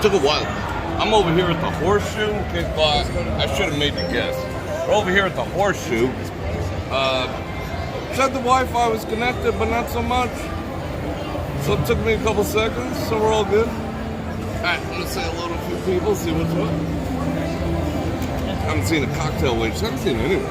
Took a while. I'm over here at the Horseshoe. I should have made the guess. We're over here at the Horseshoe. Said the Wi-Fi was connected, but not so much. So it took me a couple seconds, so we're all good. Alright, I'm gonna say hello to a few people, see what's up. Haven't seen a cocktail waitress, haven't seen anyone.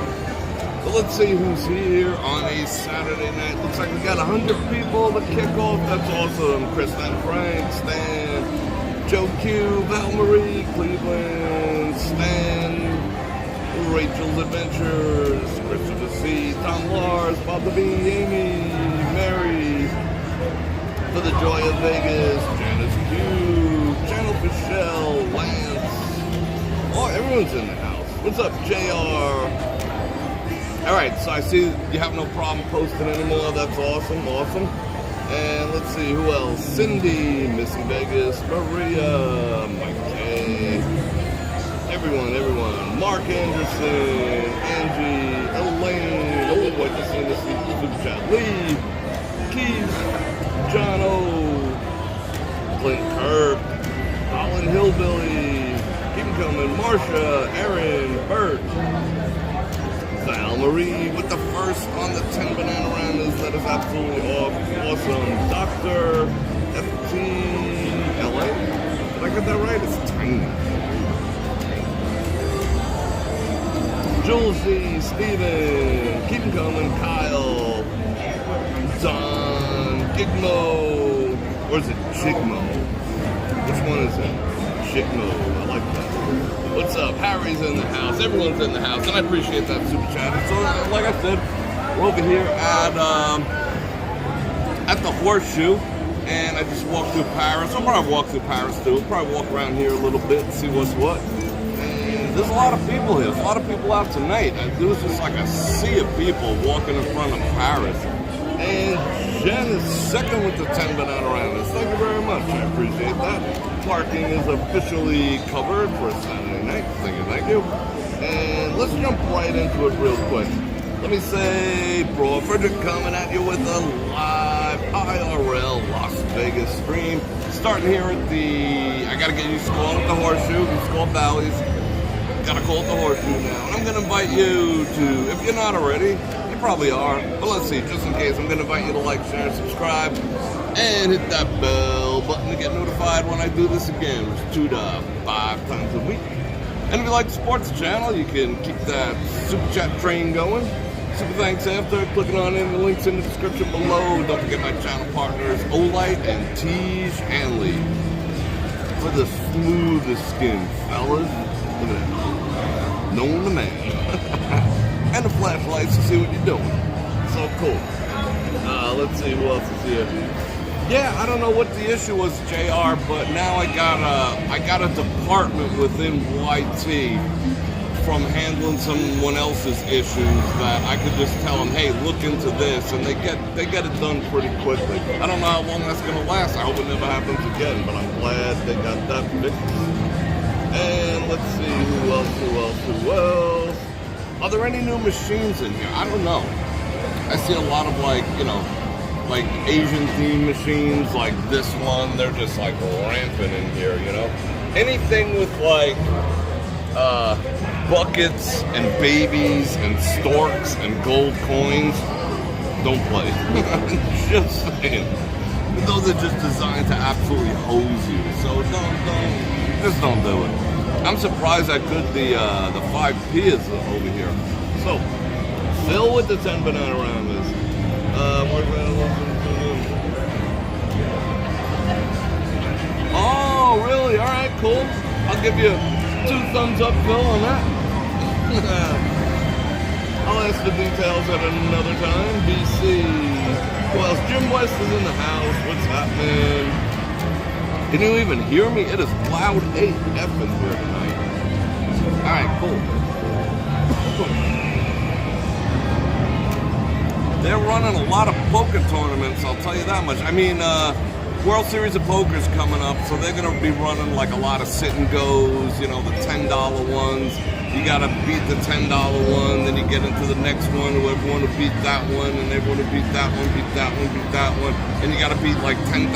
But let's see who's here on a Saturday night. Looks like we got 100 people to kick off. That's awesome. Kristen, Frank, Stan, Joe Q, Val Marie, Cleveland, Stan, Rachel's Adventures, Christopher C, Tom Lars, Bob the Bee, Amy, Mary, For the Joy of Vegas, Janice Q, Channel Michelle, Lance. Oh, everyone's in the house. What's up, JR? Alright, so I see you have no problem posting anymore. That's awesome, awesome. And let's see, who else? Cindy, Missy Vegas, Maria, Mike K. Everyone. Mark Anderson, Angie, Elaine. Oh, I just seen this super chat. Lee, Keith, John O, Clint Kirk, Colin Hillbilly, keep them coming. Marsha, Aaron, Bert, Val Marie with the first on the 10 banana rounders. That is absolutely awesome. Dr. FTLA. Did I get that right? It's tiny. Julesy, Steven, keep them coming. Kyle, Don, Gigmo. Or is it Chigmo? Which one is it? Chigmo. I like that. What's up? Harry's in the house. Everyone's in the house, and I appreciate that super chat. So, like I said, we're over here at the Horseshoe, and I just walked through Paris. I'll probably walk through Paris too. I'll probably walk around here a little bit and see what's what. And there's a lot of people here. There's a lot of people out tonight. There was just like a sea of people walking in front of Paris. And Jen is second with the 10 banana rounders. Thank you very much. I appreciate that. Parking is officially covered for Saturday night. Thank you. And let's jump right into it real quick. Let me say, Bror Fredrik coming at you with a live IRL Las Vegas stream. Starting here at I gotta get used to calling it the Horseshoe. It's called Bally's. Gotta call it the Horseshoe now. And I'm gonna invite you to, if you're not already, you probably are, but let's see, just in case, I'm gonna invite you to like, share, and subscribe, and hit that bell button to get notified when I do this again, which is 2 to 5 times a week. And if you like to support the channel, you can keep that super chat train going. Super thanks after clicking on any of the links in the description below. Don't forget my channel partners, Olight and Tej Hanley. For the smoothest skin, fellas. Look at that. Knowing the man. And the flashlights to see what you're doing. So cool. Let's see who else is here. Yeah, I don't know what the issue was, JR, but now I got a department within YT from handling someone else's issues that I could just tell them, hey, look into this, and they get it done pretty quickly. I don't know how long that's gonna last. I hope it never happens again, but I'm glad they got that fixed. And let's see who else. Are there any new machines in here? I don't know. I see a lot of like Asian themed machines like this one. They're just like rampant in here, you know? Anything with like buckets and babies and storks and gold coins, don't play. Just saying. Those are just designed to absolutely hose you. So don't do it. I'm surprised how good the 5P is over here. So, still with the 10 banana rounders. Oh, really? All right, cool. I'll give you 2 thumbs up, Phil, on that. I'll ask the details at another time. BC. Who else? Jim West is in the house. What's happening? Can you even hear me? It is loud AF in here tonight. Alright, cool. They're running a lot of poker tournaments, I'll tell you that much. I mean, World Series of Poker's coming up, so they're going to be running like a lot of sit and goes, you know, the $10 ones. you gotta beat the $10 one, then you get into the next one, who everyone will beat that one, and everyone will beat that one, beat that one, beat that one, and you gotta beat like 10,000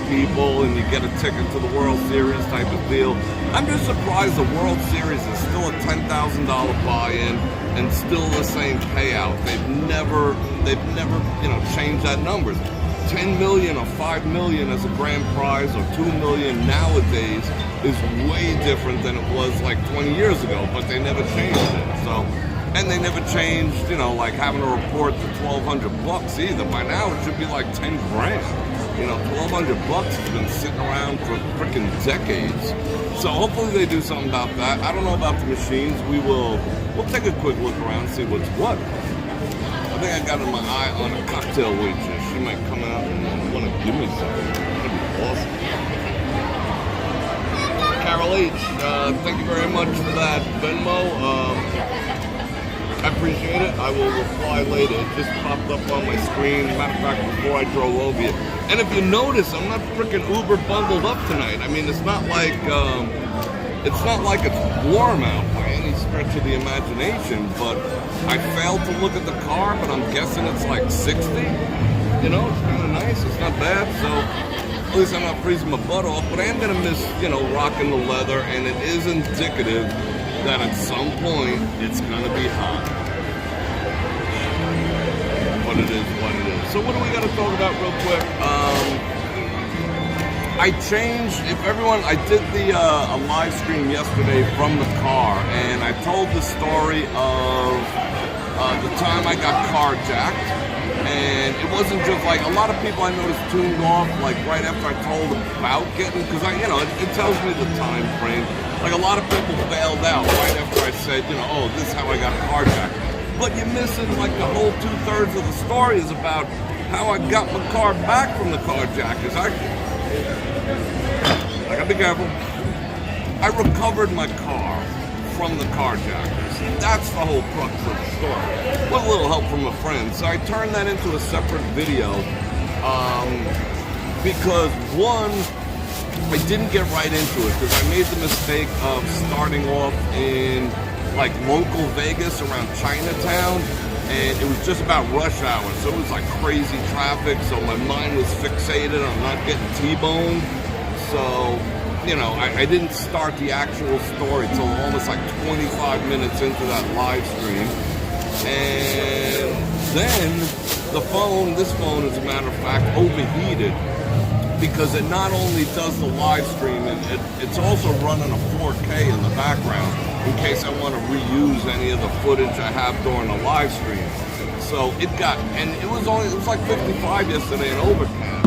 people, and you get a ticket to the World Series type of deal. I'm just surprised the World Series is still a $10,000 buy-in and still the same payout. They've never, changed that numbers. 10 million or 5 million as a grand prize, or 2 million nowadays is way different than it was like 20 years ago, but they never changed it. So, and they never changed, like having to report the $1,200 either. By now it should be like 10 grand. $1,200 has been sitting around for freaking decades. So hopefully they do something about that. I don't know about the machines. We'll take a quick look around and see what's what. I think I got my eye on a cocktail waitress. She might come out and want to give me something. That'd be awesome. Carol H, thank you very much for that Venmo. I appreciate it. I will reply later. It just popped up on my screen. Matter of fact, before I drove over here. And if you notice, I'm not freaking uber bundled up tonight. I mean, it's not like it's warm out by any stretch of the imagination. But I failed to look at the car, but I'm guessing it's like 60. It's kind of nice. It's not bad. So at least I'm not freezing my butt off. But I am gonna miss, rocking the leather, and it is indicative that at some point it's gonna be hot. But it is what it is. So what do we gotta talk about real quick? I did a live stream yesterday from the car, and I told the story of the time I got carjacked. And it wasn't just like, a lot of people I noticed tuned off like right after I told about getting, because it tells me the time frame. Like a lot of people bailed out right after I said, oh, this is how I got carjacked. But you're missing like the whole 2/3 of the story is about how I got my car back from the carjackers. I gotta be careful. I recovered my car from the carjackers. That's the whole crux of the story. With a little help from a friend. So I turned that into a separate video because one, I didn't get right into it because I made the mistake of starting off in like local Vegas around Chinatown, and it was just about rush hour, so it was like crazy traffic, so my mind was fixated on not getting T-boned. So I didn't start the actual story till almost like 25 minutes into that live stream. And then this phone, as a matter of fact, overheated because it not only does the live stream, it's also running a 4K in the background in case I want to reuse any of the footage I have during the live stream. So it was like 55 yesterday in overcast.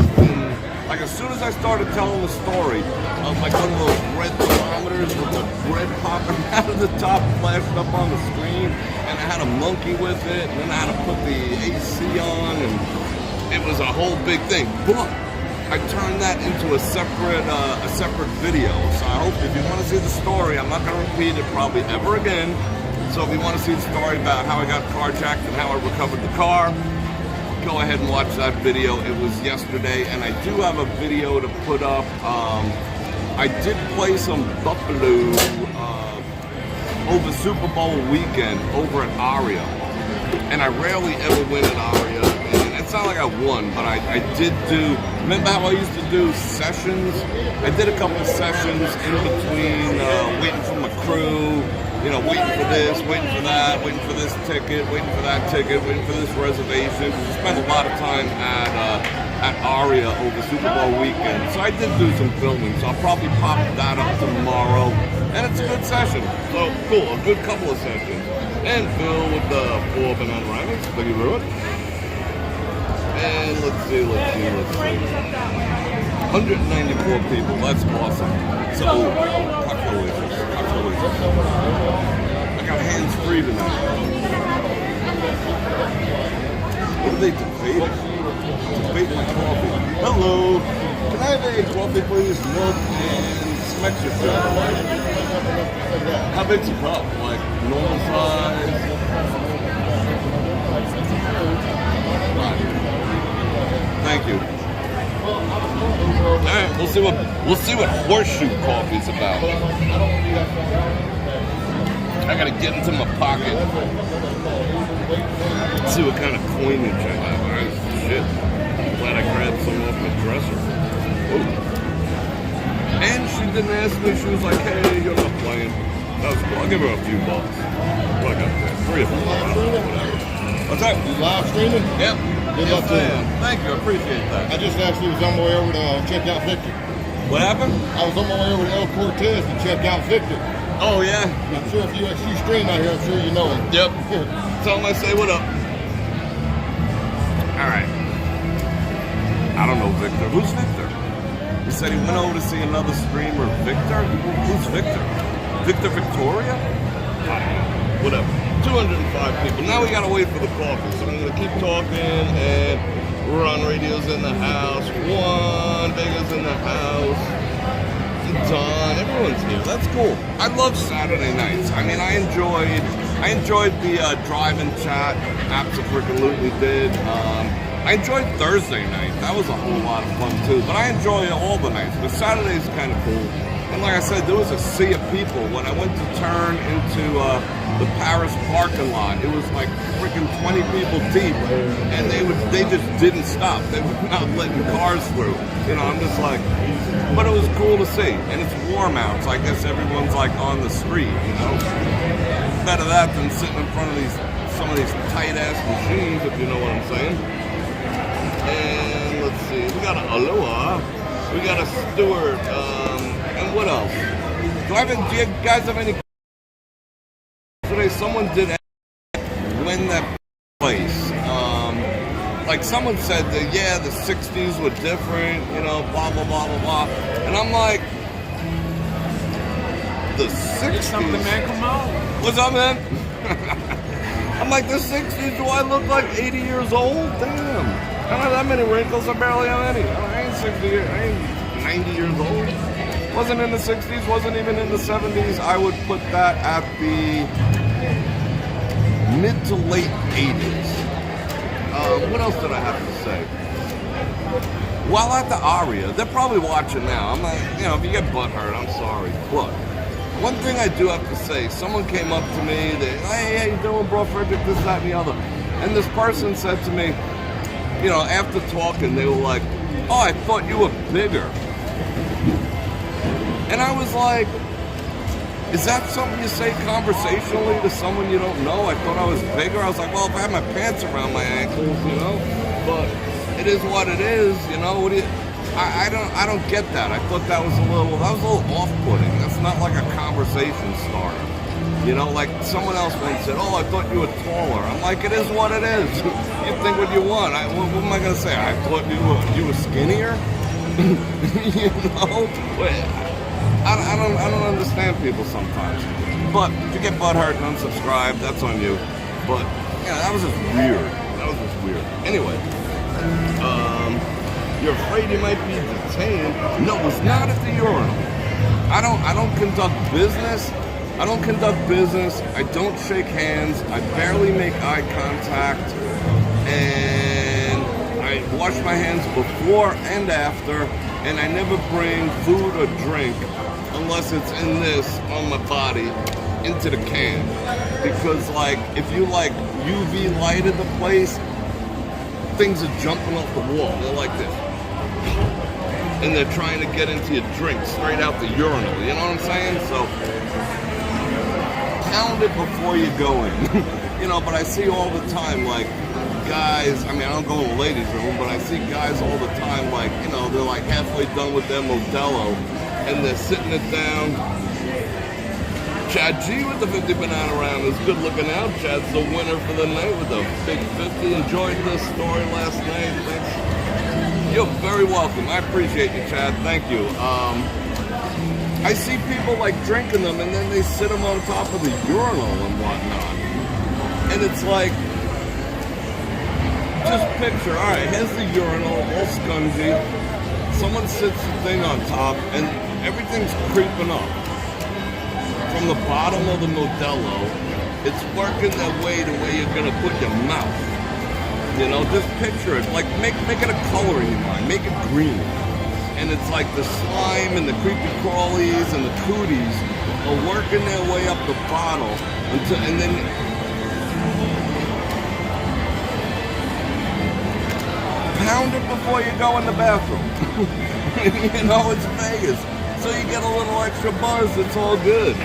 Like as soon as I started telling the story of like one of those red thermometers with the bread popping out of the top flashed up on the screen, and I had a monkey with it, and then I had to put the AC on, and it was a whole big thing. But I turned that into a separate video. So I hope if you want to see the story, I'm not going to repeat it probably ever again. So if you want to see the story about how I got carjacked and how I recovered the car, go ahead and watch that video. It was yesterday, and I do have a video to put up. I did play some Buffalo over Super Bowl weekend over at Aria, and I rarely ever win at Aria, and it's not like I won, but I did do, remember how I used to do sessions? I did a couple of sessions in between waiting for my crew, waiting for this, waiting for that, waiting for this ticket, waiting for that ticket, waiting for this reservation. We spent a lot of time at Aria over Super Bowl weekend. So I did do some filming, so I'll probably pop that up tomorrow. And it's a good session. So cool, a good couple of sessions. And Phil with the 4 banana ramen. Thank you very much. And let's see. 194 people, that's awesome. So, cocktail waitress. I got hands free tonight. What are they debating? Debating my coffee. Hello. Can I have a coffee, please? Milk and some extra sugar. How big's a cup? Like normal size? Thank you. Alright, we'll see what Horseshoe coffee's about. I gotta get into my pocket. See what kind of coinage I have. All right, shit. Glad I grabbed some off my dresser. Oh. And she didn't ask me. She was like, "Hey, you're not playing." That was cool. I'll give her a few bucks. What I got there? 3 of them. Whatever. What's that? You live streaming? Yep. Good luck to you. Thank you. I appreciate that. I just actually was on my way over to check out Victor. What happened? I was on my way over to El Cortez to check out Victor. Oh, yeah? I'm sure if you stream out here, I'm sure you know him. Yep. Tell him I say what up. All right. I don't know Victor. Who's Victor? He said he went over to see another streamer. Victor? Who's Victor? Victor Victoria? I don't know. Whatever. 205 people. Now we gotta wait for the coffee. So I'm gonna keep talking, and Ron Radio's in the house. Juan Vega's in the house. Don, everyone's here. That's cool. I love Saturday nights. I mean, I enjoyed the drive-in chat. Absolutely did. I enjoyed Thursday night. That was a whole lot of fun too. But I enjoy all the nights. But Saturday's kind of cool. And like I said, there was a sea of people when I went to turn into the Paris parking lot. It was like freaking 20 people deep, and they just didn't stop. They were not letting cars through. You know, I'm just like, but it was cool to see. And it's warm out, so I guess everyone's like on the street. You know, better that than sitting in front of some of these tight ass machines, if you know what I'm saying. And let's see, we got an Aloha, we got a Stewart. And what else? Do you guys have any? Today, someone did win that place. Like someone said that, yeah, the 60s were different, you know, blah, blah, blah, blah, blah. And I'm like, the 60s? Something, man, come on. What's up, man? I'm like, the 60s, do I look like 80 years old? Damn. I don't have that many wrinkles. I barely have any. I ain't 60 years, I ain't 90 years old. Wasn't in the 60s, wasn't even in the 70s. I would put that at the mid to late 80s. What else did I have to say? While at the Aria, they're probably watching now. I'm like, you know, if you get butthurt, I'm sorry. Look, one thing I do have to say, someone came up to me, hey, how you doing, Bror Fredrik, this, that, and the other. And this person said to me, you know, after talking, they were like, oh, I thought you were bigger. And I was like, is that something you say conversationally to someone you don't know? I thought I was bigger. I was like, well, if I had my pants around my ankles, you know, but it is what it is, you know. What do you? I don't get that. I thought that was a little off-putting. That's not like a conversation starter, you know. Like someone else once said, oh, I thought you were taller. I'm like, it is what it is. You think what you want. What am I gonna say? I thought you were skinnier, you know. I don't understand people sometimes. But if you get butthurt and unsubscribe, that's on you. But yeah, that was just weird. Anyway, you're afraid you might be detained. No, it's not at the urinal. I don't conduct business. I don't shake hands. I barely make eye contact. And I wash my hands before and after. And I never bring food or drink unless it's in this on my body into the can, because like if you like UV lighted the place, things are jumping off the wall. They're like this, and they're trying to get into your drink straight out the urinal. You know what I'm saying? So pound it before you go in. You know, but I see all the time like guys, I mean, I don't go in the ladies' room, but I see guys all the time, like, you know, they're like halfway done with their Modelo, and they're sitting it down. Chad G with the 50 banana round is good looking out. Chad's the winner for the night with a big 50. Enjoyed this story last night. Thanks. You're very welcome. I appreciate you, Chad. Thank you. I see people like drinking them, and then they sit them on top of the urinal and whatnot. And it's like, just picture, all right, here's the urinal, all scungy. Someone sits the thing on top, and everything's creeping up. From the bottom of the Modelo, it's working their way to where you're gonna put your mouth. You know, just picture it. Like, make it a color in your mind. Make it green. and it's like the slime and the creepy crawlies and the cooties are working their way up the bottle and then pound it before you go in the bathroom. You know, it's Vegas, so you get a little extra buzz. It's all good.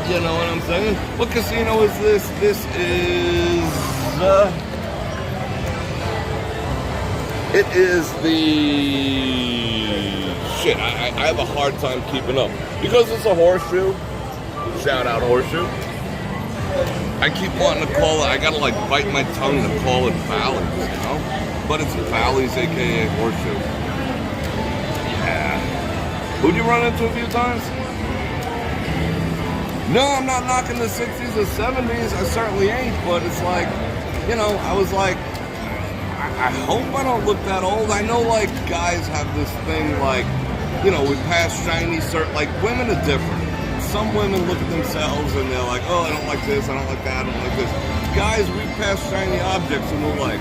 You know what I'm saying? What casino is this? This is it is the shit. I have a hard time keeping up because it's a Horseshoe. Shout out Horseshoe. I keep wanting to call it. I gotta like bite my tongue to call it Bally, you know. But it's Bally's, aka Horseshoe. Yeah. Who'd you run into a few times? No, I'm not knocking the 60s or 70s. I certainly ain't. But it's like, you know, I was like, I hope I don't look that old. I know, like, guys have this thing, like, you know, we pass shiny like, women are different. Some women look at themselves and they're like, oh, I don't like this, I don't like that, I don't like this. Guys, we pass shiny objects and we're like,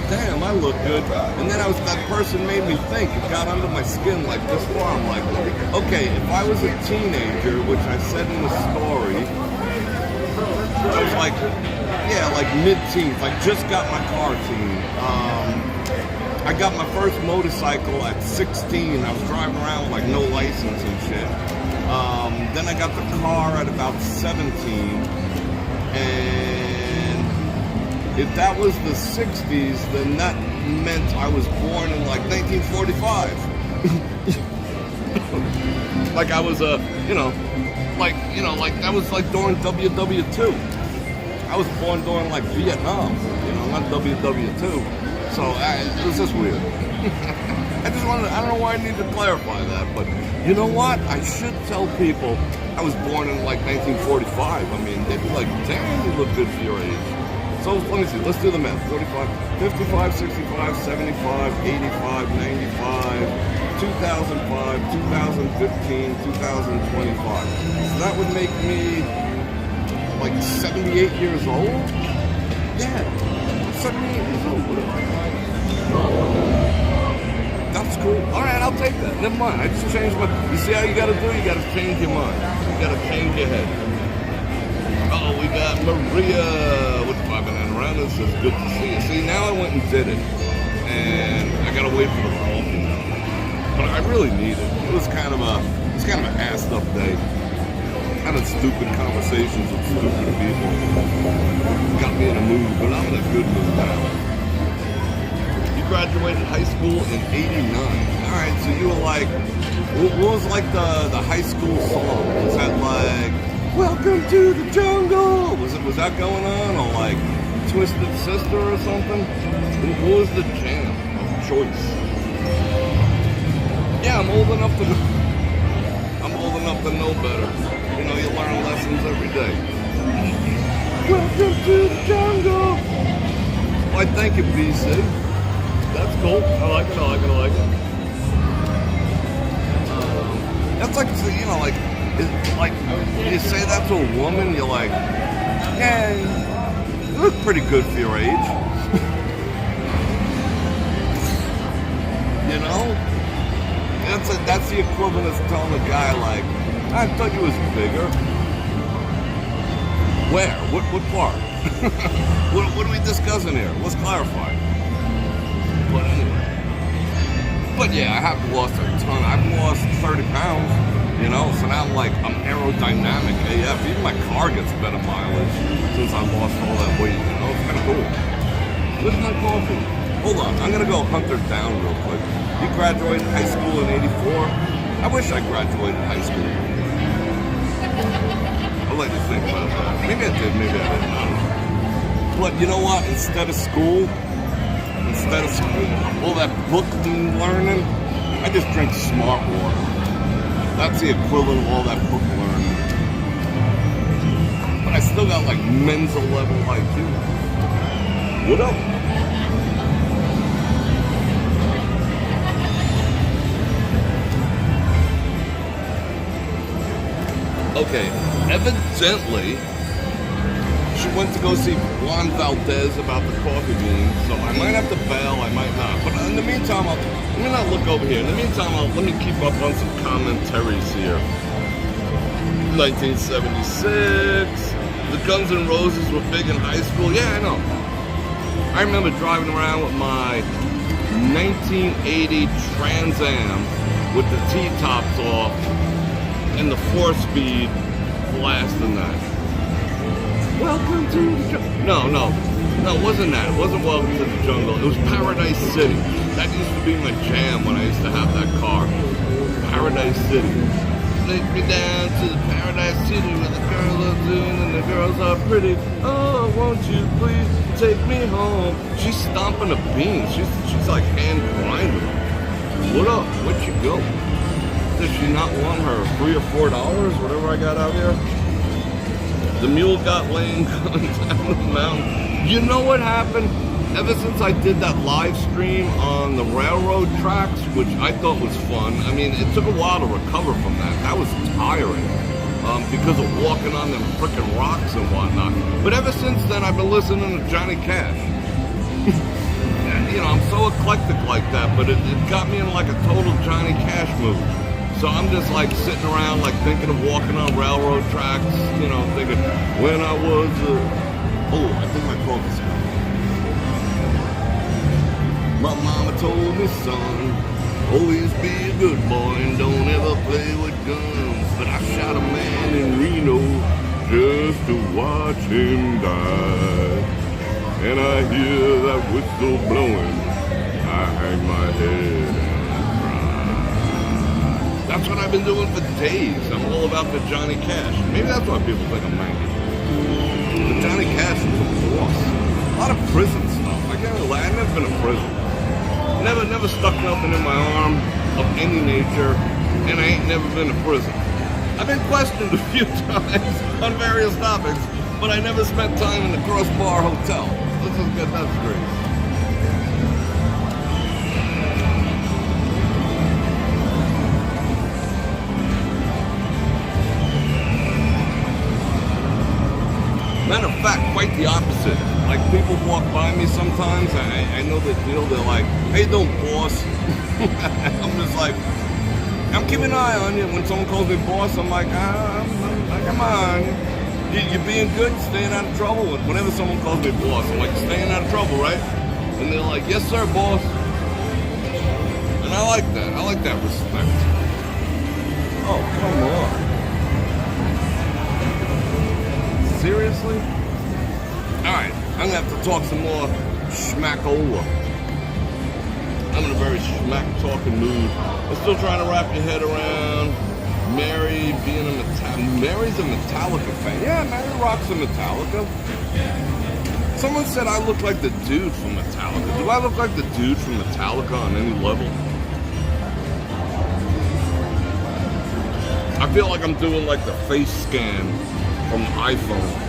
damn, I look good. And then that person made me think. It got under my skin like this far. I'm like, okay, if I was a teenager, which I said in the story, I was like, yeah, like mid-teens. I just got my car teen. I got my first motorcycle at 16. I was driving around with like no license and shit. Then I got the car at about 17. And if that was the 60s, then that meant I was born in like 1945. Like I was like that was like during WW2. I was born during like Vietnam, you know, not WW2. So it was just weird. I don't know why I need to clarify that, but you know what? I should tell people I was born in like 1945. I mean, they'd be like, damn, you look good for your age. So let me see, let's do the math. 45, 55, 65, 75, 85, 95, 2005, 2015, 2025. So that would make me like 78 years old? Yeah, 78 years old. That's cool. All right, I'll take that. Never mind. I just changed my... You see how you got to do? You got to change your mind. You got to change your head. Oh, we got Maria with the 5 banana around. It says, good to see you. See, now I went and did it. And I got to wait for the coffee now. But I really need it. It was kind of an assed up day. Kind of stupid conversations with stupid people. Got me in a mood, but I'm in a good mood now. Graduated high school in 89. Alright, so you were like, what was like the high school song? Was that like, welcome to the jungle? Was that going on? Or like Twisted Sister or something? What was the jam of choice? Yeah, I'm old enough to know better. You know, you learn lessons every day. Welcome to the jungle. Why, thank you, BC. That's cool. I like it. That's like, you know, like you say that to a woman, you're like, yeah, you look pretty good for your age. You know? That's the equivalent of telling a guy like, I thought you was bigger. Where? What part? What are we discussing here? Let's clarify. But anyway. But yeah, I have lost a ton. I've lost 30 pounds, you know, so now I'm aerodynamic AF. Even my car gets better mileage since I lost all that weight, you know, it's kind of cool. Where's my coffee? Hold on, I'm gonna go hunt her down real quick. You graduated high school in 84? I wish I graduated high school. I'll let you think about that. Maybe I did, maybe I didn't. I don't know. But you know what? Instead of all that book learning, I just drink smart water. That's the equivalent of all that book learning. But I still got like mental level IQ. What up? Okay, evidently, went to go see Juan Valdez about the coffee beans, so I might have to bail, I might not. But in the meantime, let me not look over here. In the meantime, let me keep up on some commentaries here. 1976. The Guns N' Roses were big in high school. Yeah, I know. I remember driving around with my 1980 Trans Am with the T-tops off and the 4-speed blasting that. Welcome to the jungle. No, it wasn't that. It wasn't Welcome to the Jungle. It was Paradise City. That used to be my jam when I used to have that car. Paradise City. Take me down to the Paradise City where the girls are doing and the girls are pretty. Oh, won't you please take me home? She's stomping the beans. She's like hand grinding. What up? Where'd she go? Does she not want her $3 or $4, whatever I got out here? The mule got lame going down the mountain. You know what happened? Ever since I did that live stream on the railroad tracks, which I thought was fun, I mean, it took a while to recover from that. That was tiring because of walking on them frickin' rocks and whatnot. But ever since then, I've been listening to Johnny Cash. You know, I'm so eclectic like that, but it got me in like a total Johnny Cash mood. So I'm just like sitting around like thinking of walking on railroad tracks, you know, thinking when I was, oh, I think my coffee's coming. My mama told me, son, always be a good boy and don't ever play with guns. But I shot a man in Reno just to watch him die. And I hear that whistle blowing, I hang my head and cry. That's what I've been doing for days. I'm all about the Johnny Cash. Maybe that's why people think I'm manky. But Johnny Cash was a boss. A lot of prison stuff. I can't lie, I've never been in prison. Never stuck nothing in my arm of any nature, and I ain't never been to prison. I've been questioned a few times on various topics, but I never spent time in the Crossbar Hotel. This is good, that's great. Matter of fact, quite the opposite. Like, people walk by me sometimes, I know the deal, they're like, hey, don't boss. I'm just like, I'm keeping an eye on you. When someone calls me boss, I'm like, come on. You're being good, staying out of trouble. Whenever someone calls me boss, I'm like, staying out of trouble, right? And they're like, yes, sir, boss. And I like that. I like that respect. Oh, come on. Seriously? Alright, I'm gonna have to talk some more schmackola. I'm in a very schmack-talking mood. I'm still trying to wrap your head around Mary being a Mary's a Metallica fan. Yeah, Mary rocks a Metallica. Someone said I look like the dude from Metallica. Do I look like the dude from Metallica on any level? I feel like I'm doing like the face scan from the iPhone.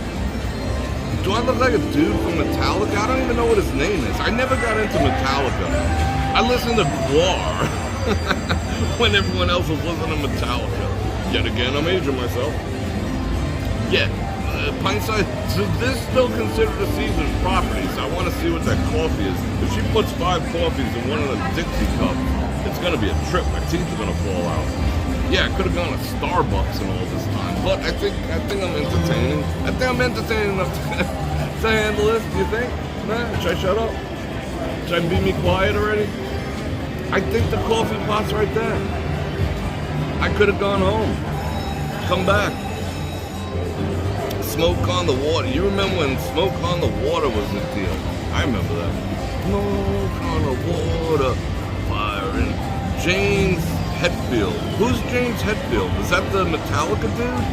Do I look like a dude from Metallica? I don't even know what his name is. I never got into Metallica. I listened to Gwar when everyone else was listening to Metallica. Yet again, I'm aging myself. Yeah, pint size. So this is still considered a Caesar's property, so I want to see what that coffee is. If she puts 5 coffees in one of the Dixie cups, it's going to be a trip. My teeth are going to fall out. Yeah, I could have gone to Starbucks and all this time, but I think I'm entertaining. I think I'm entertaining enough to handle this. Do you think? Nah, should I shut up? Should I be quiet already? I think the coffee pot's right there. I could have gone home, come back, smoke on the water. You remember when smoke on the water was the deal? I remember that. Smoke on the water, firing. James Hetfield. Who's James Hetfield? Is that the Metallica dude?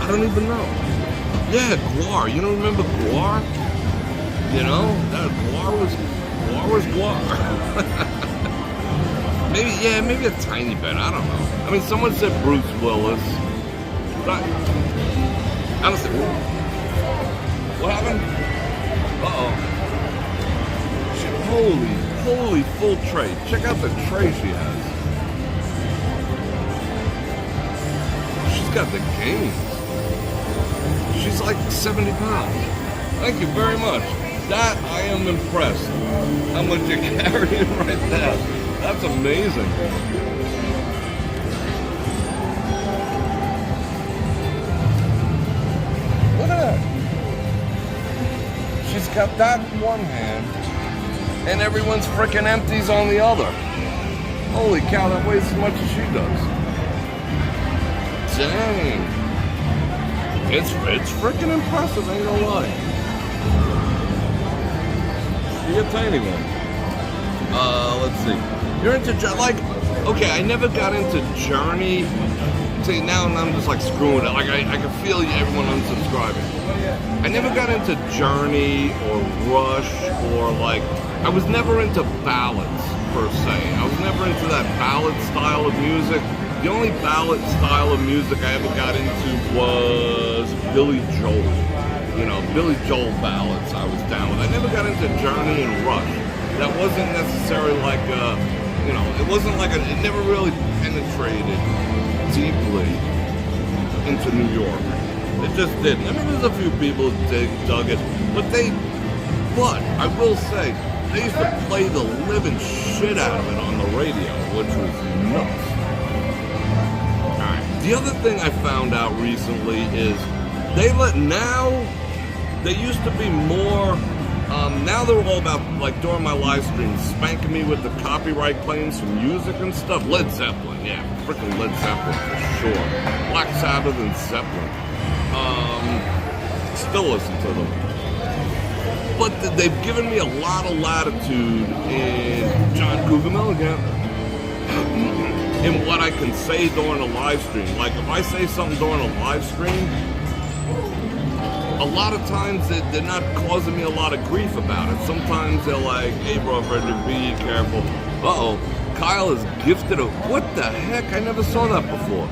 I don't even know. Yeah, Gwar. You don't remember Gwar? You know, Gwar was Gwar. Maybe a tiny bit. I don't know. I mean, someone said Bruce Willis. But honestly, what happened? Holy full tray. Check out the tray she has. She's got the gains. She's like 70 pounds. Thank you very much. That, I am impressed. How much you're carrying right there. That's amazing. Look at that. She's got that in one hand, and everyone's freaking empties on the other. Holy cow, that weighs as much as she does. Dang. It's freaking impressive, ain't gonna lie. You're a tiny one. Let's see. You're into, like, okay, I never got into Journey. See, now I'm just like screwing it. Like, I can feel everyone unsubscribing. I never got into Journey or Rush or like, I was never into ballads per se. I was never into that ballad style of music. The only ballad style of music I ever got into was Billy Joel. You know, Billy Joel ballads I was down with. I never got into Journey and Rush. That wasn't necessarily like you know, it wasn't like it never really penetrated deeply into New York. It just didn't. I mean, there's a few people who dug it, but I will say, they used to play the living shit out of it on the radio, which was nuts. Alright, the other thing I found out recently is they used to be more, now they're all about, like during my live streams, spanking me with the copyright claims for music and stuff. Led Zeppelin, yeah, freaking Led Zeppelin for sure. Black Sabbath and Zeppelin. Still listen to them. But they've given me a lot of latitude in John Cougar Milligan in what I can say during a live stream. Like if I say something during a live stream, a lot of times they're not causing me a lot of grief about it. Sometimes they're like, hey, Bror Fredrik, be careful. Uh-oh, Kyle is gifted a... What the heck? I never saw that before.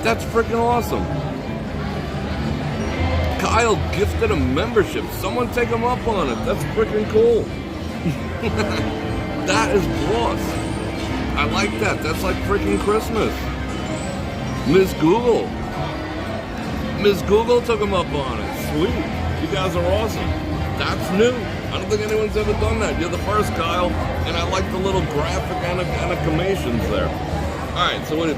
That's freaking awesome. Kyle gifted a membership. Someone take him up on it. That's freaking cool. That is boss. I like that. That's like freaking Christmas. Miss Google. Miss Google took him up on it. Sweet. You guys are awesome. That's new. I don't think anyone's ever done that. You're the first, Kyle. And I like the little graphic animations there. Alright, so what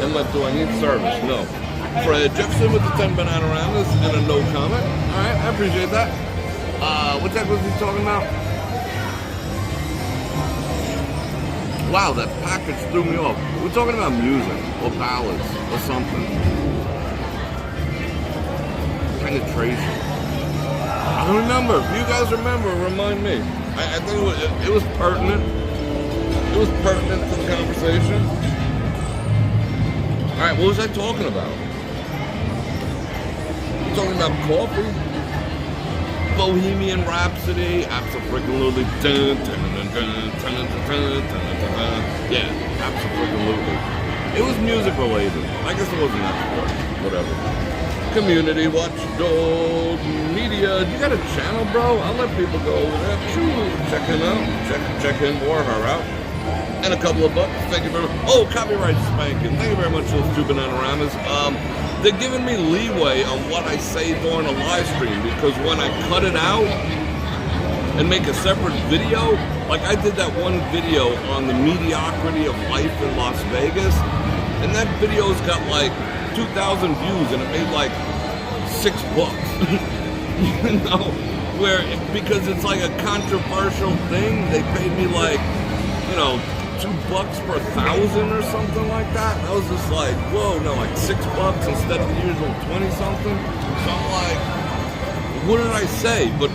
and like, do I need service? No. Fred Jefferson with the 10 Bananaramas and a no comment. Alright, I appreciate that. What the heck was he talking about? Wow, that package threw me off. We're talking about music or ballads or something. Penetration. I don't remember. If you guys remember, remind me. I think it was pertinent. It was pertinent to the conversation. Alright, what was I talking about? Talking about coffee, Bohemian Rhapsody, absolutely. Yeah, absolutely. It was music related. I guess it wasn't that important. Whatever. Community Watchdog Media. You got a channel, bro? I'll let people go over there. Check him out. Check him or her out. And a couple of bucks. Thank you very much. Oh, copyright spanking. Thank you very much, those two Bananaramas. They're giving me leeway on what I say during a live stream, because when I cut it out and make a separate video, like I did that one video on the mediocrity of life in Las Vegas, and that video's got like 2,000 views and it made like $6. You know, because it's like a controversial thing, they paid me like, you know, $2 per 1,000 or something like that. And I was just like, whoa, no, like $6 instead of the usual 20-something. So I'm like, what did I say? But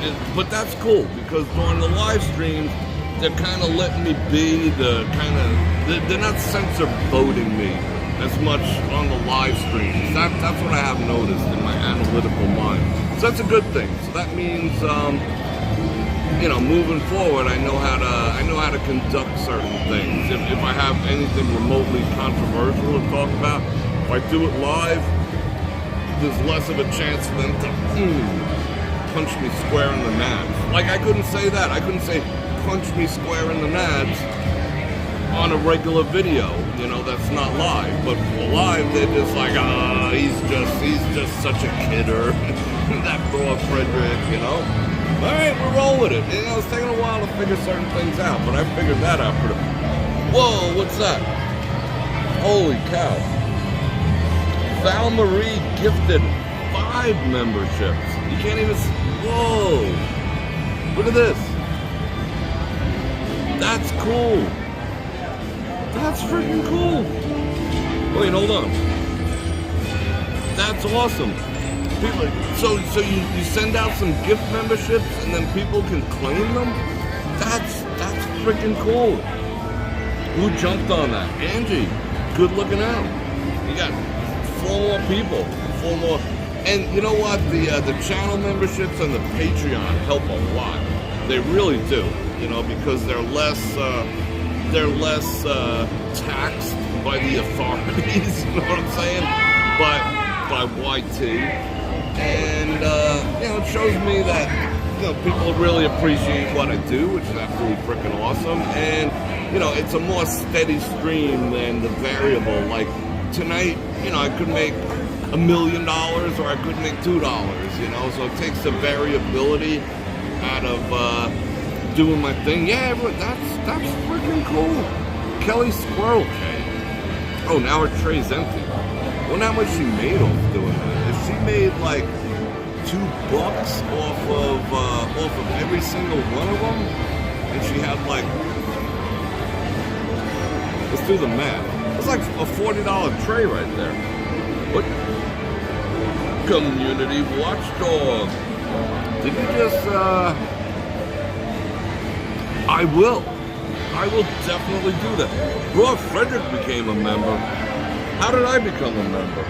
that's cool, because during the live streams, they're kind of letting me be they're not censor voting me as much on the live streams. That's what I have noticed in my analytical mind. So that's a good thing. So that means, you know, moving forward, I know how to conduct certain things. If I have anything remotely controversial to talk about, if I do it live, there's less of a chance for them to punch me square in the nads. Like I couldn't say that. I couldn't say punch me square in the nads on a regular video, you know, that's not live. But live, they're just like, he's just such a kidder. That Bror Fredrik, you know. All right, we'll roll with it. You know, it's taking a while to figure certain things out, but I figured that out pretty. Whoa, what's that? Holy cow! Val Marie gifted 5 memberships. You can't even. Whoa! Look at this. That's cool. That's freaking cool. Wait, hold on. That's awesome. People, so you send out some gift memberships and then people can claim them? That's freaking cool. Who jumped on that? Angie. Good looking out. You got 4 more people. 4 more. And you know what? The channel memberships and the Patreon help a lot. They really do. You know, because they're less taxed by the authorities. You know what I'm saying? By YT. And you know, it shows me that, you know, people really appreciate what I do, which is absolutely freaking awesome. And you know, it's a more steady stream than the variable. Like tonight, you know, I could make $1 million or I could make $2. You know, so it takes the variability out of doing my thing. Yeah, but that's freaking cool. Kelly Squirrel K. Oh, now her tray's empty. Wonder how much she made off doing that. If she made like $2 off of every single one of them, and she had like, let's do the math. It's like a $40 tray right there. What? Community watchdog. Did you just? I will definitely do that. Bror Fredrik became a member. How did I become a member?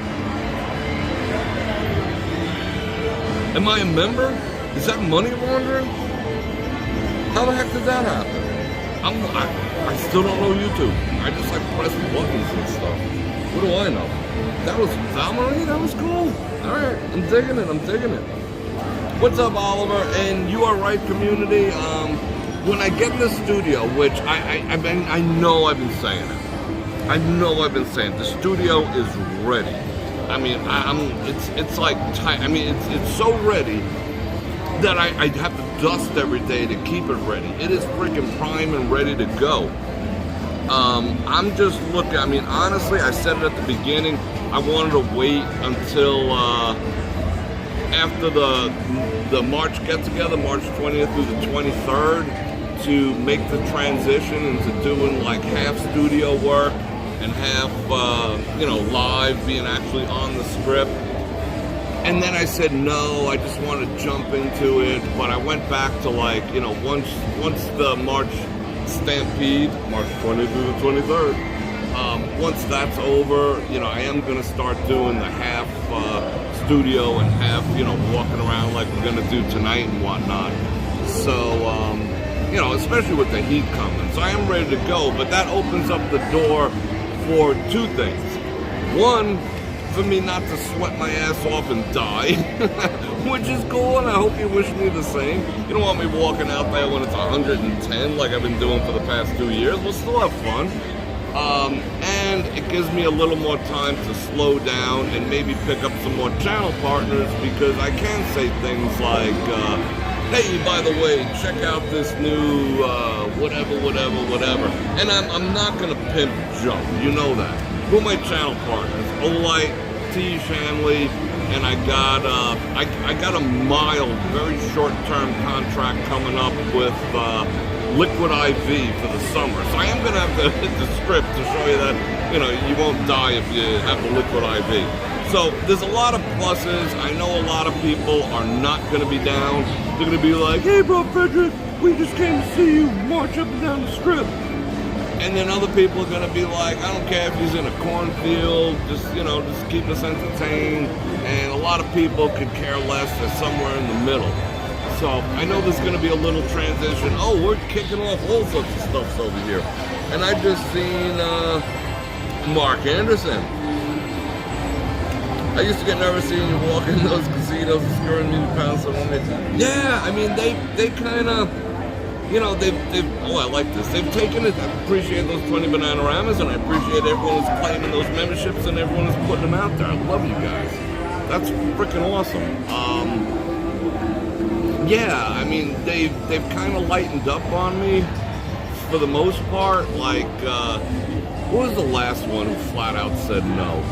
Am I a member? Is that money laundering? How the heck did that happen? I still don't know YouTube. I just like press buttons and stuff. What do I know? That was Val Marie? That was cool. Alright, I'm digging it. What's up, Oliver? And you are right, community. When I get in the studio, which I know I've been saying it. I know I've been saying the studio is ready. I mean, it's like tight. I mean, it's so ready that I have to dust every day to keep it ready. It is freaking prime and ready to go. I'm just looking. I mean, honestly, I said it at the beginning. I wanted to wait until after the March get-together, March 20th through the 23rd, to make the transition into doing like half studio work and half, you know, live, being actually on the strip. And then I said no, I just want to jump into it. But I went back to like, you know, once the March Stampede, March 20th through the 23rd, once that's over, you know, I am going to start doing the half studio and half, you know, walking around like we're going to do tonight and whatnot. So, you know, especially with the heat coming. So I am ready to go, but that opens up the door for 2 things. One, for me not to sweat my ass off and die, which is cool, and I hope you wish me the same. You don't want me walking out there when it's 110 like I've been doing for the past 2 years. We'll still have fun. And it gives me a little more time to slow down and maybe pick up some more channel partners, because I can say things like, hey, by the way, check out this new whatever. And I'm not gonna pimp jump, you know that. Who are my channel partners? Olight, T. Shanley, and I got a mild, very short-term contract coming up with Liquid IV for the summer. So I am gonna have to hit the script to show you that, you know, you won't die if you have the Liquid IV. So there's a lot of pluses. I know a lot of people are not gonna be down. They're gonna be like, hey, Bror Fredrik, we just came to see you march up and down the strip. And then other people are gonna be like, I don't care if he's in a cornfield, just, you know, just keep us entertained. And a lot of people could care less. They're somewhere in the middle. So I know there's gonna be a little transition. Oh, we're kicking off all sorts of stuff over here. And I just seen Mark Anderson. I used to get nervous seeing you walk in those casinos and screwing me the pounds on it. Yeah, I mean, they kind of, I like this. They've taken it. I appreciate those 20 Bananaramas, and I appreciate everyone who's claiming those memberships and everyone who's putting them out there. I love you guys. That's freaking awesome. Yeah, I mean, they've kind of lightened up on me for the most part. Like, who was the last one who flat out said no?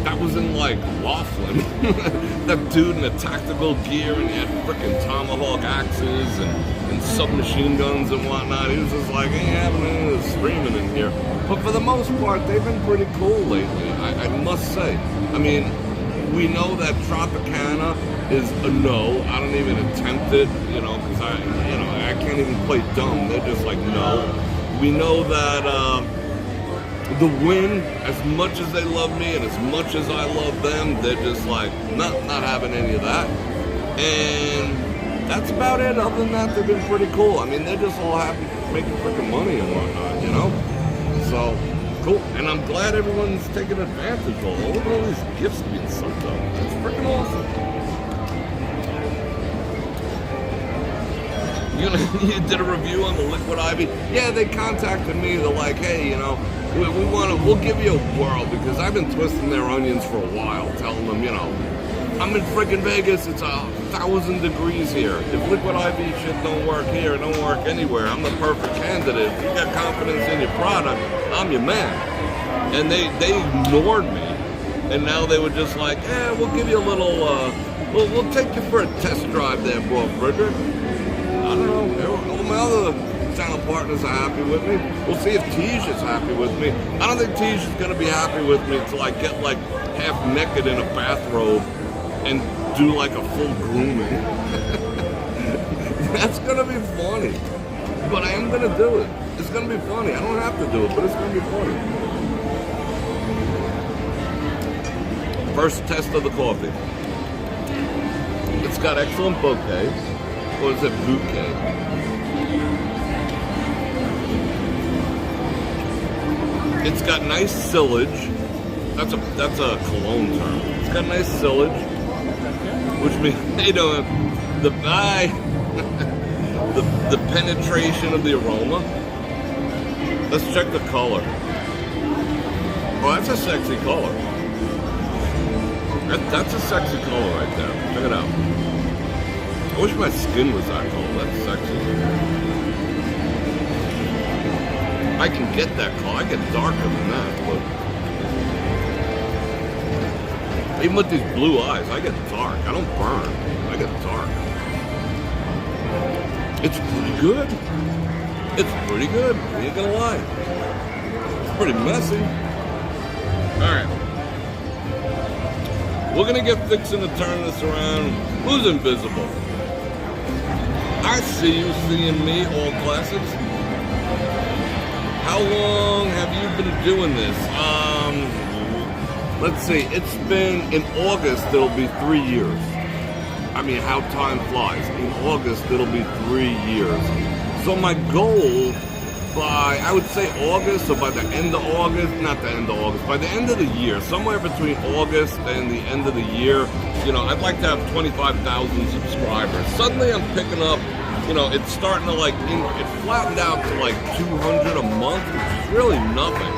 That was in, like, Laughlin. That dude in the tactical gear, and he had freaking tomahawk axes and submachine guns and whatnot. He was just like, ain't having any of this streaming in here. But for the most part, they've been pretty cool lately, I must say. I mean, we know that Tropicana is a no. I don't even attempt it, because I can't even play dumb. They're just like, no. We know that the Win, as much as they love me and as much as I love them, they're just like, not having any of that. And that's about it. Other than that, they've been pretty cool. I mean, they're just all happy making freaking money and whatnot, So, cool. And I'm glad everyone's taking advantage of all. Look at all these gifts being sent out. It's freaking awesome. You did a review on the Liquid Ivy? Yeah, they contacted me. They're like, hey, we'll give you a whirl, because I've been twisting their onions for a while, telling them, I'm in freaking Vegas. It's 1,000 degrees here. If Liquid Ivy shit don't work here, it don't work anywhere. I'm the perfect candidate. If you got confidence in your product, I'm your man. And they ignored me, and now they were just like, we'll give you a little, we'll take you for a test drive there, Bror Fredrik. I don't know. All my other channel partners are happy with me. We'll see if Tej is happy with me. I don't think Tej is going to be happy with me until I get like half naked in a bathrobe and do like a full grooming. That's going to be funny. But I am going to do it. It's going to be funny. I don't have to do it, but it's going to be funny. First test of the coffee. It's got excellent bouquet. Or is it bouquet? It's got nice sillage. That's a cologne term. It's got nice sillage, which means the penetration of the aroma. Let's check the color. Oh, that's a sexy color. That's a sexy color right there. Check it out. I wish my skin was that color. That's sexy. I can get that color. I get darker than that, but even with these blue eyes, I get dark. I don't burn. I get dark. It's pretty good. It's pretty good. I ain't gonna lie. It's pretty messy. Alright. We're gonna get fixing to turn this around. Who's invisible? I see you seeing me, all classics. How long have you been doing this? Let's see, it's been, in August, it'll be 3 years. I mean, how time flies. In August, it'll be 3 years. So my goal by, I would say August, or by the end of August, not the end of August, by the end of the year, somewhere between August and the end of the year, I'd like to have 25,000 subscribers. Suddenly I'm picking up, it's starting to it flattened out to like 200 a month, which is really nothing,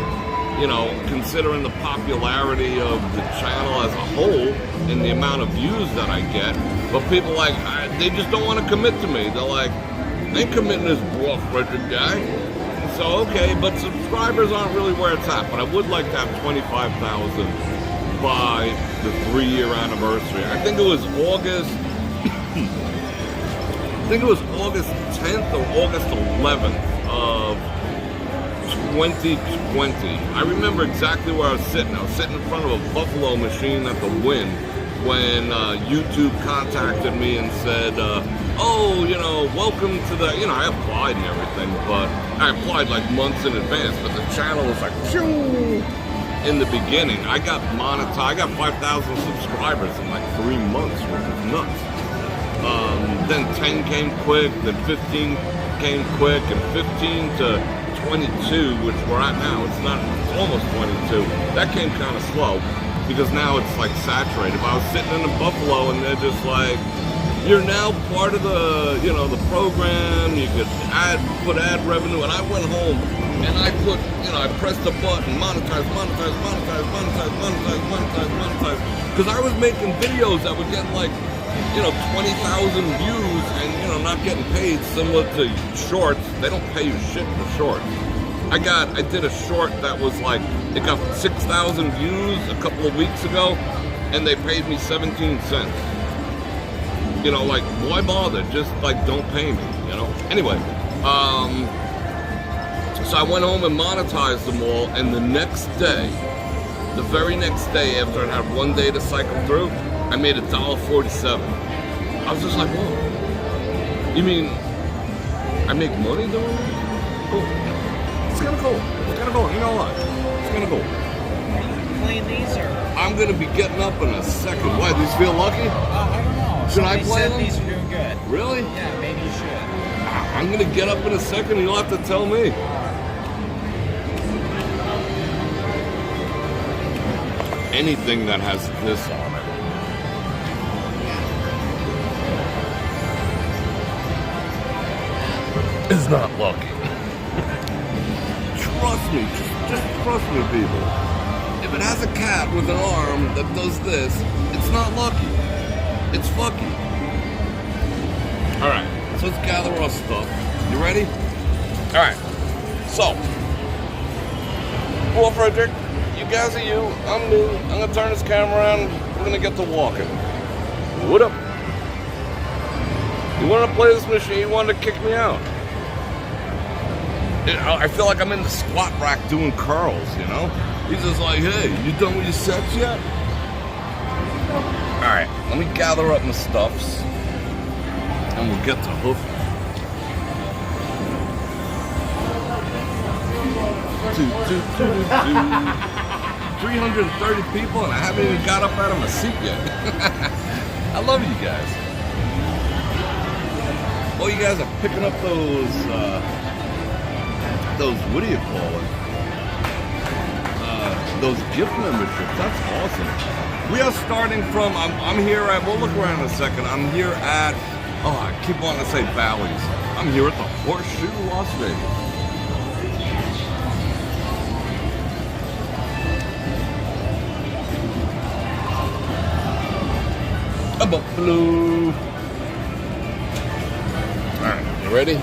considering the popularity of the channel as a whole and the amount of views that I get. But people they just don't want to commit to me. They're like, they ain't committing this Bror Fredrik guy. So, okay, but subscribers aren't really where it's at. But I would like to have 25,000 by the 3-year anniversary. I think it was August. I think it was August 10th or August 11th of 2020. I remember exactly where I was sitting. I was sitting in front of a Buffalo machine at the Win when YouTube contacted me and said, welcome to the, I applied and everything, but I applied like months in advance, but the channel was like, phew, in the beginning. I got monetized. I got 5,000 subscribers in like 3 months, which was nuts. Then 10 came quick, then 15 came quick, and 15 to 22, which we're at now. It's almost 22. That came kind of slow because now it's like saturated. But I was sitting in a Buffalo and they're just like, you're now part of the, you know, the program. You could put ad revenue. And I went home and I put, you know, I pressed the button, monetize. Because I was making videos that would get like, you know, 20,000 views and, you know, not getting paid, similar to shorts. They don't pay you shit for shorts. I did a short that was like, it got 6,000 views a couple of weeks ago, and they paid me 17 cents. You know, like, why bother? Just, like, don't pay me, you know? Anyway, so I went home and monetized them all, and the next day, the very next day, after I had 1 day to cycle through, I made $1.47. I was just like, whoa. You mean, I make money doing it? Cool. It's kind of cool. It's kind of cool. You know what? It's kind of cool. Are you playing these or? I'm going to be getting up in a second. Why? These feel lucky? I don't know. Should I play said them? These are doing good. Really? Yeah, maybe you should. I'm going to get up in a second and you'll have to tell me. Anything that has this on it is not lucky. Trust me, just trust me, people. If it has a cat with an arm that does this, it's not lucky. It's fucky. Alright, so let's gather our stuff. You ready? Alright, so, Bror Fredrik, you guys are you, I'm me. I'm gonna turn this camera around, we're gonna get to walking. What up? You wanna play this machine, you wanna kick me out? I feel like I'm in the squat rack doing curls, you know? He's just like, hey, you done with your sets yet? Alright, let me gather up my stuffs and we'll get to hoofing. 330 people and I haven't even got up out of my seat yet. I love you guys. Oh, you guys are picking up those, what do you call it? Those gift memberships. That's awesome. We are starting from, I'm here at, we'll look around in a second. I'm here at, I keep wanting to say Bally's. I'm here at the Horseshoe, Las Vegas. A buffalo. Alright, you ready?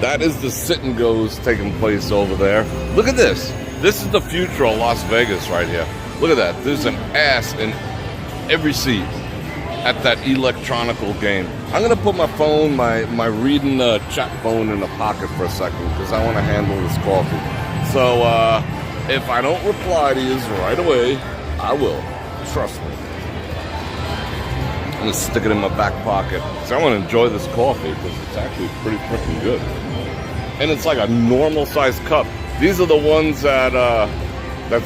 That is the sit and goes taking place over there. Look at this. This is the future of Las Vegas right here. Look at that. There's an ass in every seat at that electronical game. I'm going to put my phone, my reading chat phone in the pocket for a second because I want to handle this coffee. So if I don't reply to you right away, I will. Trust me. I'm going to stick it in my back pocket because I want to enjoy this coffee because it's actually pretty freaking good. And it's like a normal sized cup. These are the ones that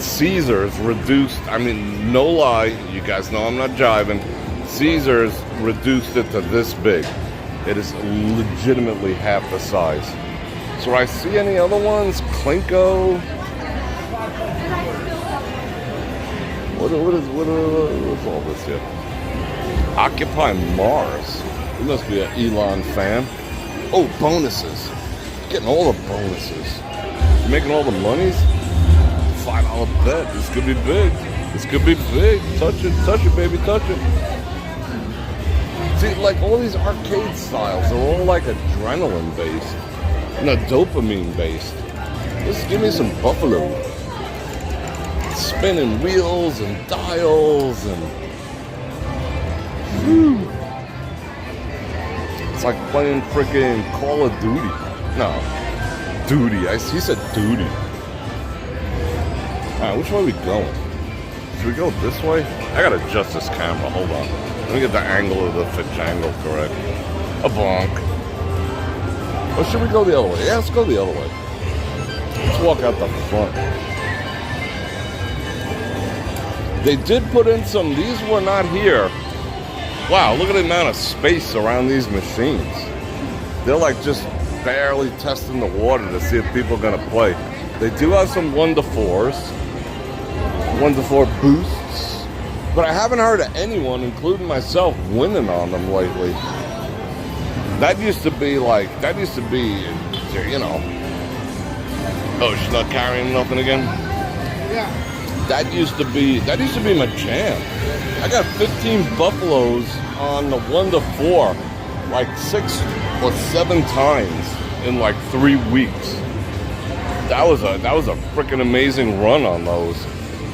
Caesars reduced. I mean, no lie, you guys know I'm not jiving. Caesars reduced it to this big. It is legitimately half the size. So do I see any other ones? Klinko. What's all this here? Occupy Mars. He must be an Elon fan. Oh, bonuses. Getting all the bonuses. You're making all the monies? $5 bet. This could be big. This could be big. Touch it, baby, touch it. See, like all these arcade styles, they're all like adrenaline based. No, dopamine based. Just give me some buffalo. Spinning wheels and dials and... Whew. It's like playing freaking Call of Duty. No. Duty. He said duty. Alright, which way are we going? Should we go this way? I gotta adjust this camera. Hold on. Let me get the angle of the angle correct. A bonk. Or should we go the other way? Yeah, let's go the other way. Let's walk out the front. They did put in some, these were not here. Wow, look at the amount of space around these machines. They're like just barely testing the water to see if people are gonna play. They do have some 1 to 4s. 1 to 4 boosts. But I haven't heard of anyone, including myself, winning on them lately. That used to be, you know. Oh, she's not carrying nothing again? Yeah. That used to be my jam. I got 15 buffaloes on the 1 to 4, like 6 or 7 times in like 3 weeks. That was a freaking amazing run on those.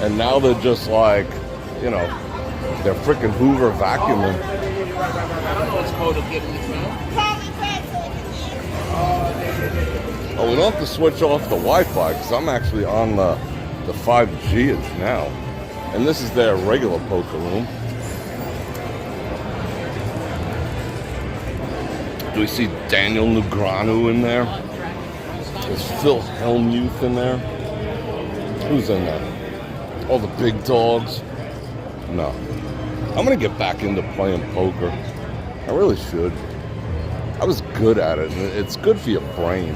And now they're just like, you know, they're freaking Hoover vacuuming. Oh, we don't have to switch off the Wi-Fi because I'm actually on the 5G now. And this is their regular poker room. Do we see Daniel Negreanu in there? Is Phil Hellmuth in there? Who's in there? All the big dogs? No. I'm going to get back into playing poker. I really should. I was good at it, and it's good for your brain.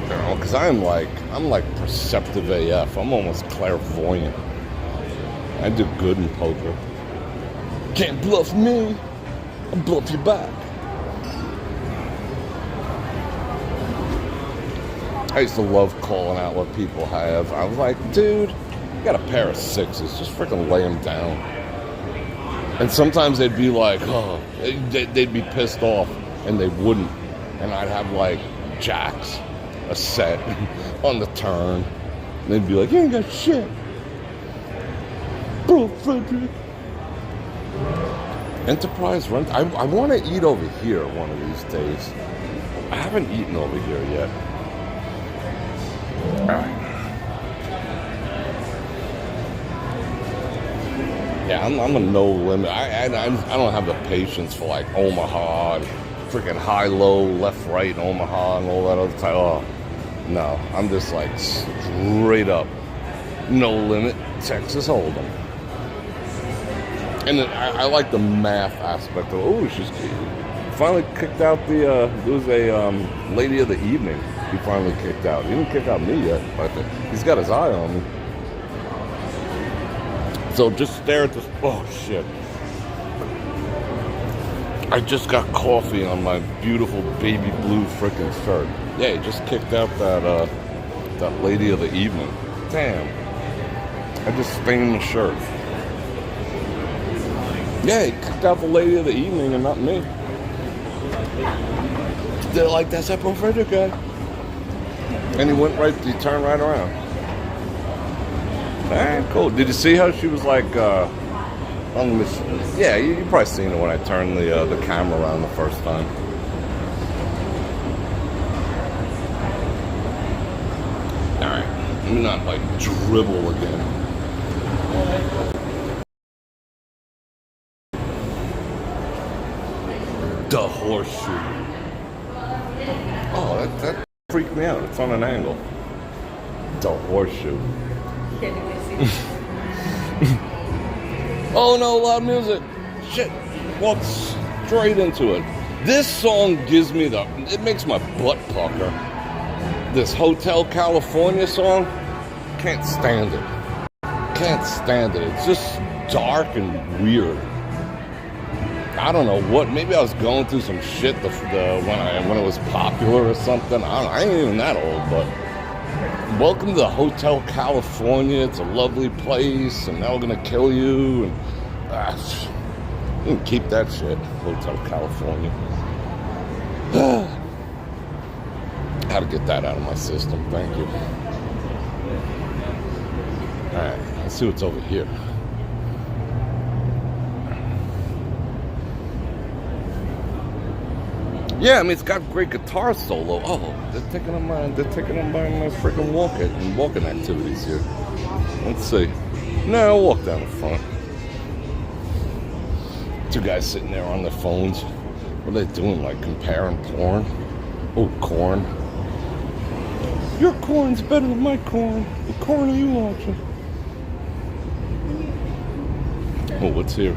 You know, because I'm like perceptive AF. I'm almost clairvoyant. I do good in poker. Can't bluff me. I'll bluff you back. I used to love calling out what people have. I was like, dude, you got a pair of 6s. Just freaking lay them down. And sometimes they'd be like, oh, they'd be pissed off, and they wouldn't. And I'd have like jacks, a set on the turn. And they'd be like, you ain't got shit. Bror Fredrik. Enterprise rent. I want to eat over here one of these days. I haven't eaten over here yet. All right. Yeah, I'm a no limit. I don't have the patience for like Omaha, and freaking high, low, left, right, Omaha, and all that other type. Oh, no, I'm just like straight up, no limit, Texas Hold'em. And then I like the math aspect of it. Oh, she's finally kicked out the, there was a lady of the evening he finally kicked out. He didn't kick out me yet, but he's got his eye on me. So just stare at this, oh shit. I just got coffee on my beautiful baby blue frickin' shirt. Yeah, he just kicked out that lady of the evening. Damn. I just stained the shirt. Yeah, he kicked out the lady of the evening and not me. They're like, that's that Bror Fredrik guy. And he turned right around. Alright, cool. Did you see how she was like, on the machine? Yeah, you probably seen it when I turned the camera around the first time. Alright, let me not like dribble again. The Horseshoe. Oh, that freaked me out. It's on an angle. The Horseshoe. Oh no, loud music. Shit. Walked straight into it. This song gives me it makes my butt pucker. This Hotel California song, can't stand it. Can't stand it. It's just dark and weird. I don't know what. Maybe I was going through some shit when it was popular or something. I ain't even that old, but welcome to the Hotel California. It's a lovely place, and now we're gonna kill you. And you can keep that shit, Hotel California. How to get that out of my system? Thank you. All right, let's see what's over here. Yeah, I mean it's got great guitar solo. Oh, they're taking on my freaking walking activities here. Let's see. No, I'll walk down the front. Two guys sitting there on their phones. What are they doing? Like comparing porn? Oh, corn. Your corn's better than my corn. What corn are you watching? Oh, what's here?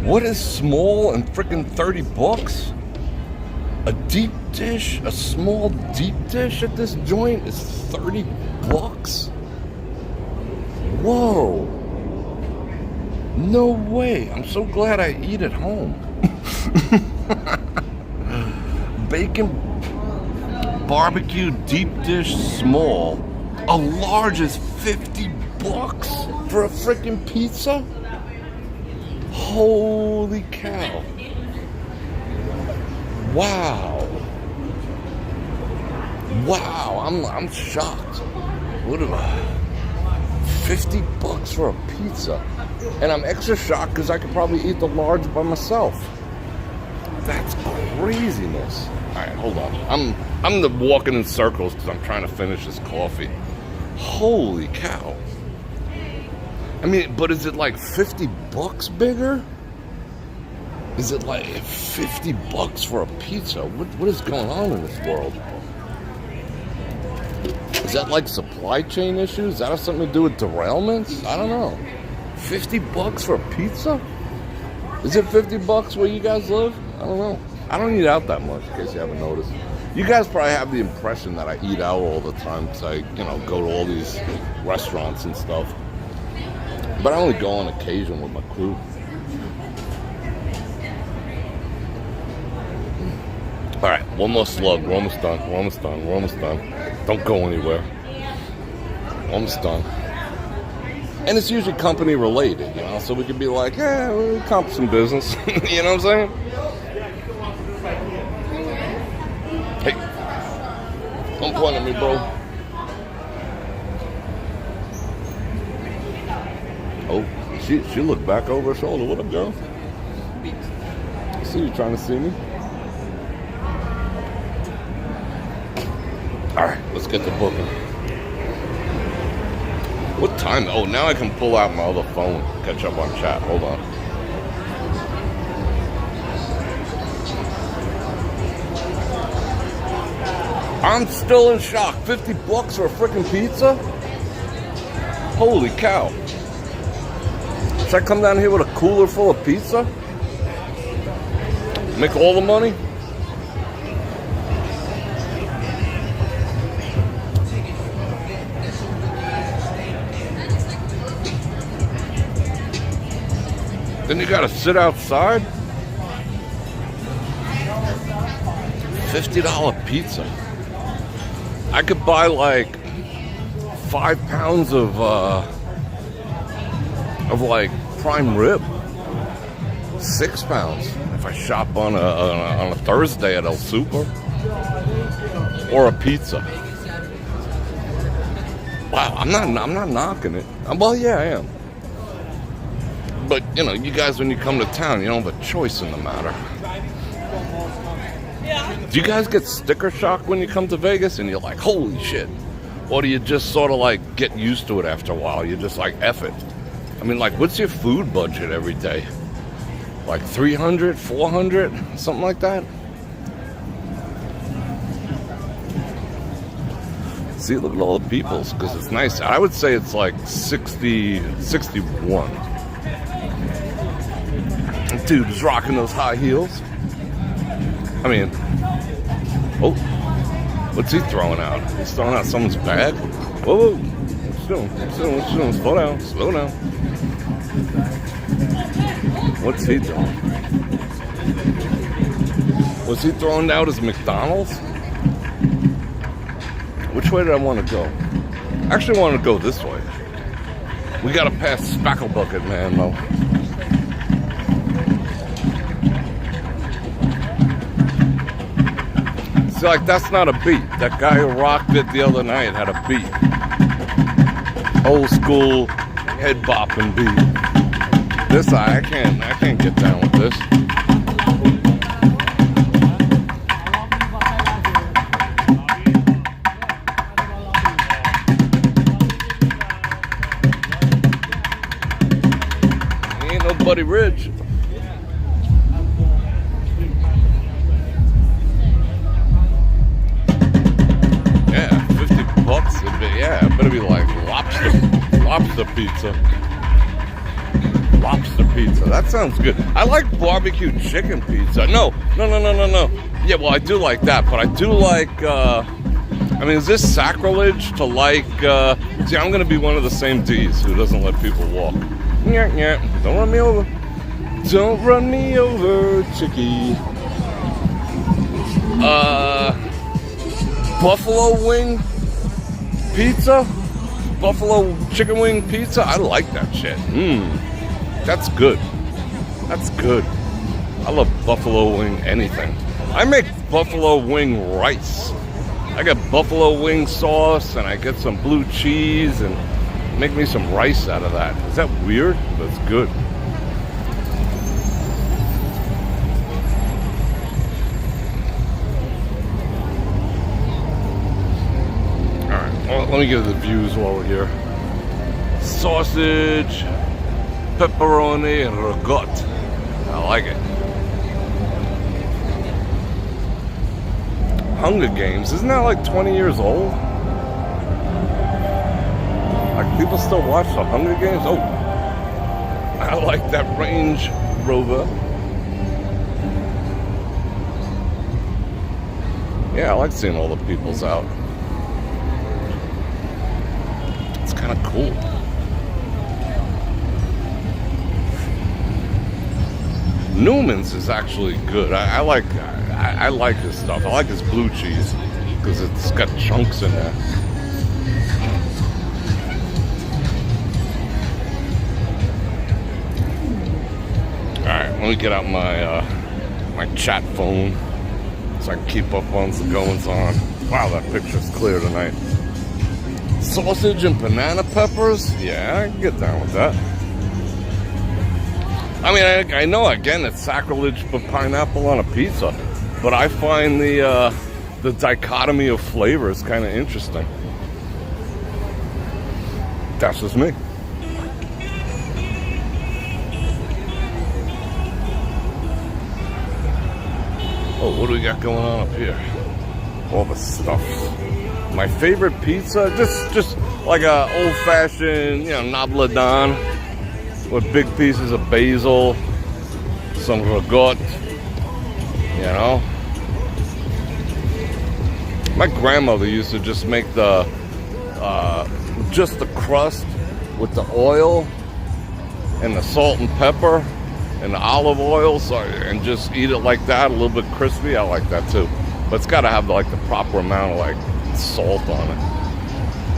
What is small and frickin' $30? A deep dish, a small deep dish at this joint is $30? Whoa. No way. I'm so glad I eat at home. Bacon barbecue deep dish small. A large is $50 for a freaking pizza? Holy cow. Wow. Wow, I'm shocked. What about $50 for a pizza? And I'm extra shocked because I could probably eat the large by myself. That's craziness. All right, hold on. I'm walking in circles because I'm trying to finish this coffee. Holy cow. I mean, but is it like $50 bigger? Is it like $50 for a pizza? What is going on in this world? Is that like supply chain issues? Does that have something to do with derailments? I don't know. $50 for a pizza? Is it $50 where you guys live? I don't know. I don't eat out that much, in case you haven't noticed. You guys probably have the impression that I eat out all the time because I, go to all these restaurants and stuff. But I only go on occasion with my crew. All right, one more slug. We're almost done. Don't go anywhere. Almost done. And it's usually company related, so we could be like, yeah, we'll comp some business. You know what I'm saying? Hey, don't point at me, bro. Oh, she looked back over her shoulder. What up, girl? I see you trying to see me. All right, let's get the booking. What time? Oh, now I can pull out my other phone, catch up on chat. Hold on. I'm still in shock. $50 for a freaking pizza? Holy cow. Should I come down here with a cooler full of pizza? Make all the money? Then you gotta sit outside? $50 pizza. I could buy like 5 pounds of like prime rib. 6 pounds if I shop on a Thursday at El Super. Or a pizza. Wow, I'm not knocking it. Well, yeah, I am. But, you guys, when you come to town, you don't have a choice in the matter. Do you guys get sticker shock when you come to Vegas and you're like, holy shit? Or do you just sort of like get used to it after a while? You're just like, F it. I mean, like, what's your food budget every day? Like 300, 400, something like that? See, look at all the peoples, because it's nice. I would say it's like 60, 61. Dude's rocking those high heels. I mean, oh, what's he throwing out? He's throwing out someone's bag? Whoa, what's doing? Slow down. What's he doing? Was he throwing out his McDonald's? Which way did I want to go? I actually want to go this way. We gotta pass Spackle Bucket Man, though. See, like, that's not a beat. That guy who rocked it the other night had a beat. Old school head bopping beat. This I can't get down with this. Ain't nobody rich. Yeah, it better be like lobster pizza. Lobster pizza. That sounds good. I like barbecue chicken pizza. No. Yeah, well, I do like that, but I do like I mean, is this sacrilege to like, see, I'm gonna be one of the same D's who doesn't let people walk. Don't run me over. Don't run me over, chickie. Buffalo wing pizza? Buffalo chicken wing pizza? I like that shit. That's good. That's good. I love buffalo wing anything. I make buffalo wing rice. I got buffalo wing sauce and I get some blue cheese and make me some rice out of that. Is that weird? That's good. Alright, well, let me give the views while we're here. Sausage, pepperoni, and ricotta. I like it. Hunger Games, isn't that like 20 years old? Like people still watch the Hunger Games? Oh, I like that Range Rover. Yeah, I like seeing all the peoples out. It's kind of cool. Newman's is actually good. I like his stuff. I like his blue cheese because it's got chunks in there. All right, let me get out my my chat phone so I can keep up on the goings on. Wow, that picture's clear tonight. Sausage and banana peppers? Yeah, I can get down with that. I mean, I know, again, it's sacrilege to put pineapple on a pizza, but I find the dichotomy of flavors kind of interesting. That's just me. Oh, what do we got going on up here? All the stuff. My favorite pizza, just like a old-fashioned, you know, nabladon with big pieces of basil, some ricotta, you know. My grandmother used to just make the just the crust with the oil and the salt and pepper and the olive oil, so, and just eat it like that, a little bit crispy. I like that too, but it's got to have like the proper amount of like salt on it.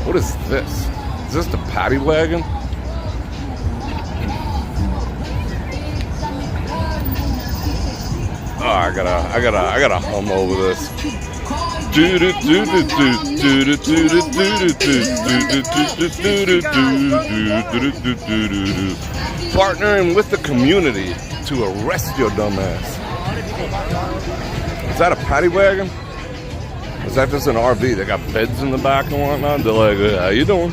What is this? Is this the paddy wagon? Oh, I gotta hum over this. Partnering with the community to arrest your dumb ass. Is that a paddy wagon? Is that just an RV? They got beds in the back and whatnot. They're like, how you doing?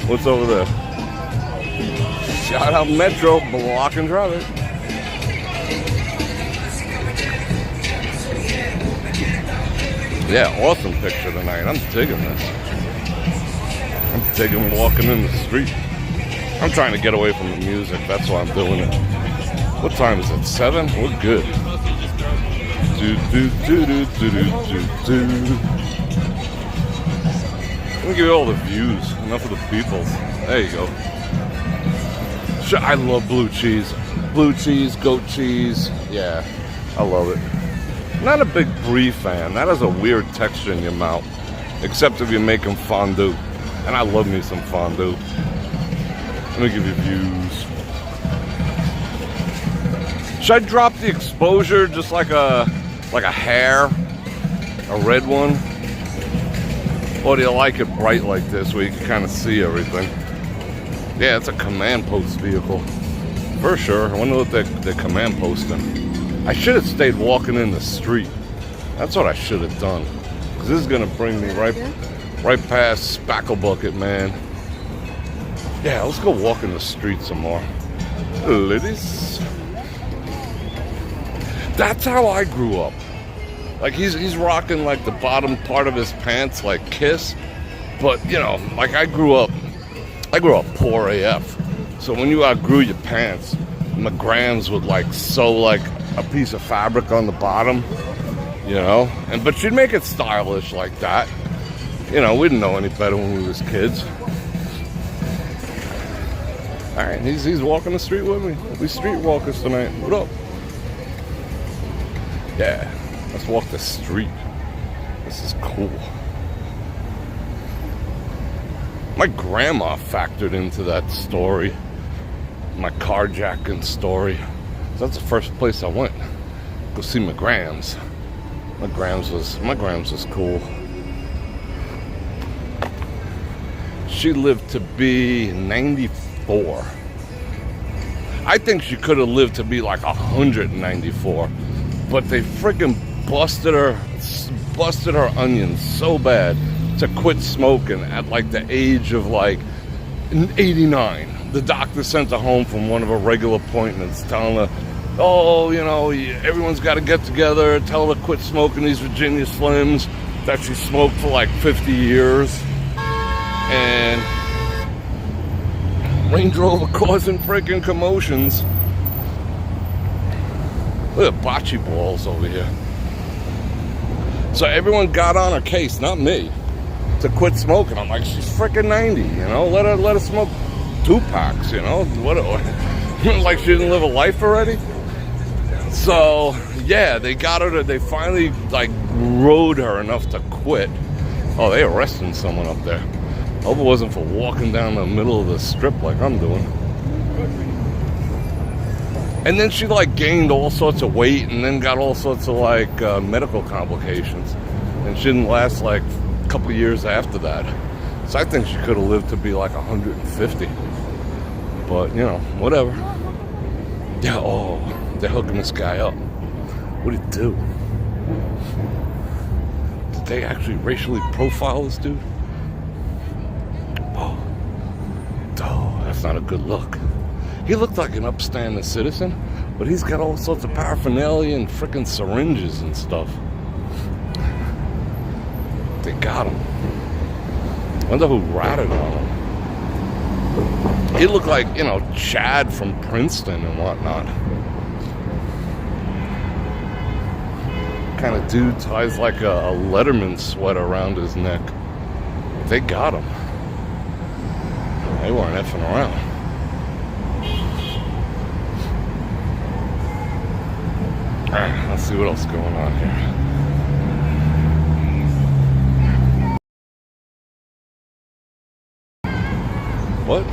What's over there? Shout out Metro, blocking traffic. Yeah, awesome picture tonight. I'm digging this. I'm digging walking in the street. I'm trying to get away from the music. That's why I'm doing it. What time is it? 7? We're good. Let me give you all the views. Enough of the peoples. There you go. I love blue cheese. Blue cheese, goat cheese. Yeah, I love it. Not a big brie fan. That has a weird texture in your mouth. Except if you're making fondue. And I love me some fondue. Let me give you views. Should I drop the exposure just like a hair? A red one? Or do you like it bright like this where you can kind of see everything? Yeah, it's a command post vehicle. For sure. I wonder what they're command posting. I should have stayed walking in the street. That's what I should have done. Because this is going to bring me right past Spackle Bucket, man. Yeah, let's go walk in the street some more. Ladies. That's how I grew up. Like, he's rocking, like, the bottom part of his pants, like Kiss. But, you know, like, I grew up poor AF. So when you outgrew your pants, my grams would, like, sew, like, a piece of fabric on the bottom, you know, but she'd make it stylish like that. You know, we didn't know any better when we was kids. All right, he's walking the street with me. We street walkers tonight. What up? Yeah, let's walk the street. This is cool. My grandma factored into that story. My carjacking story. So that's the first place I went. Go see my grams. My grams was cool. She lived to be 94. I think she could have lived to be like 194, but they freaking busted her onions so bad to quit smoking at like the age of like 89. The doctor sent her home from one of her regular appointments, telling her, oh, you know, everyone's got to get together, tell her to quit smoking these Virginia Slims that she smoked for like 50 years. And Range Rover causing freaking commotions. Look at bocce balls over here. So everyone got on her case, not me, to quit smoking. I'm like, she's freaking 90, you know? Let her smoke 2 packs, you know? What? Like she didn't live a life already? So, yeah, they got her they finally, like, rode her enough to quit. Oh, they arresting someone up there. Hope it wasn't for walking down the middle of the strip like I'm doing. And then she like gained all sorts of weight and then got all sorts of like medical complications. And she didn't last like a couple of years after that. So I think she could have lived to be like 150. But, you know, whatever. Yeah, oh, they're hooking this guy up. What'd he do? Did they actually racially profile this dude? Oh, that's not a good look. He looked like an upstanding citizen, but he's got all sorts of paraphernalia and freaking syringes and stuff. They got him. Wonder who ratted on him. He looked like, you know, Chad from Princeton and whatnot. Kind of dude ties like a Letterman sweater around his neck. They got him. They weren't effing around. Alright, let's see what else is going on here. What?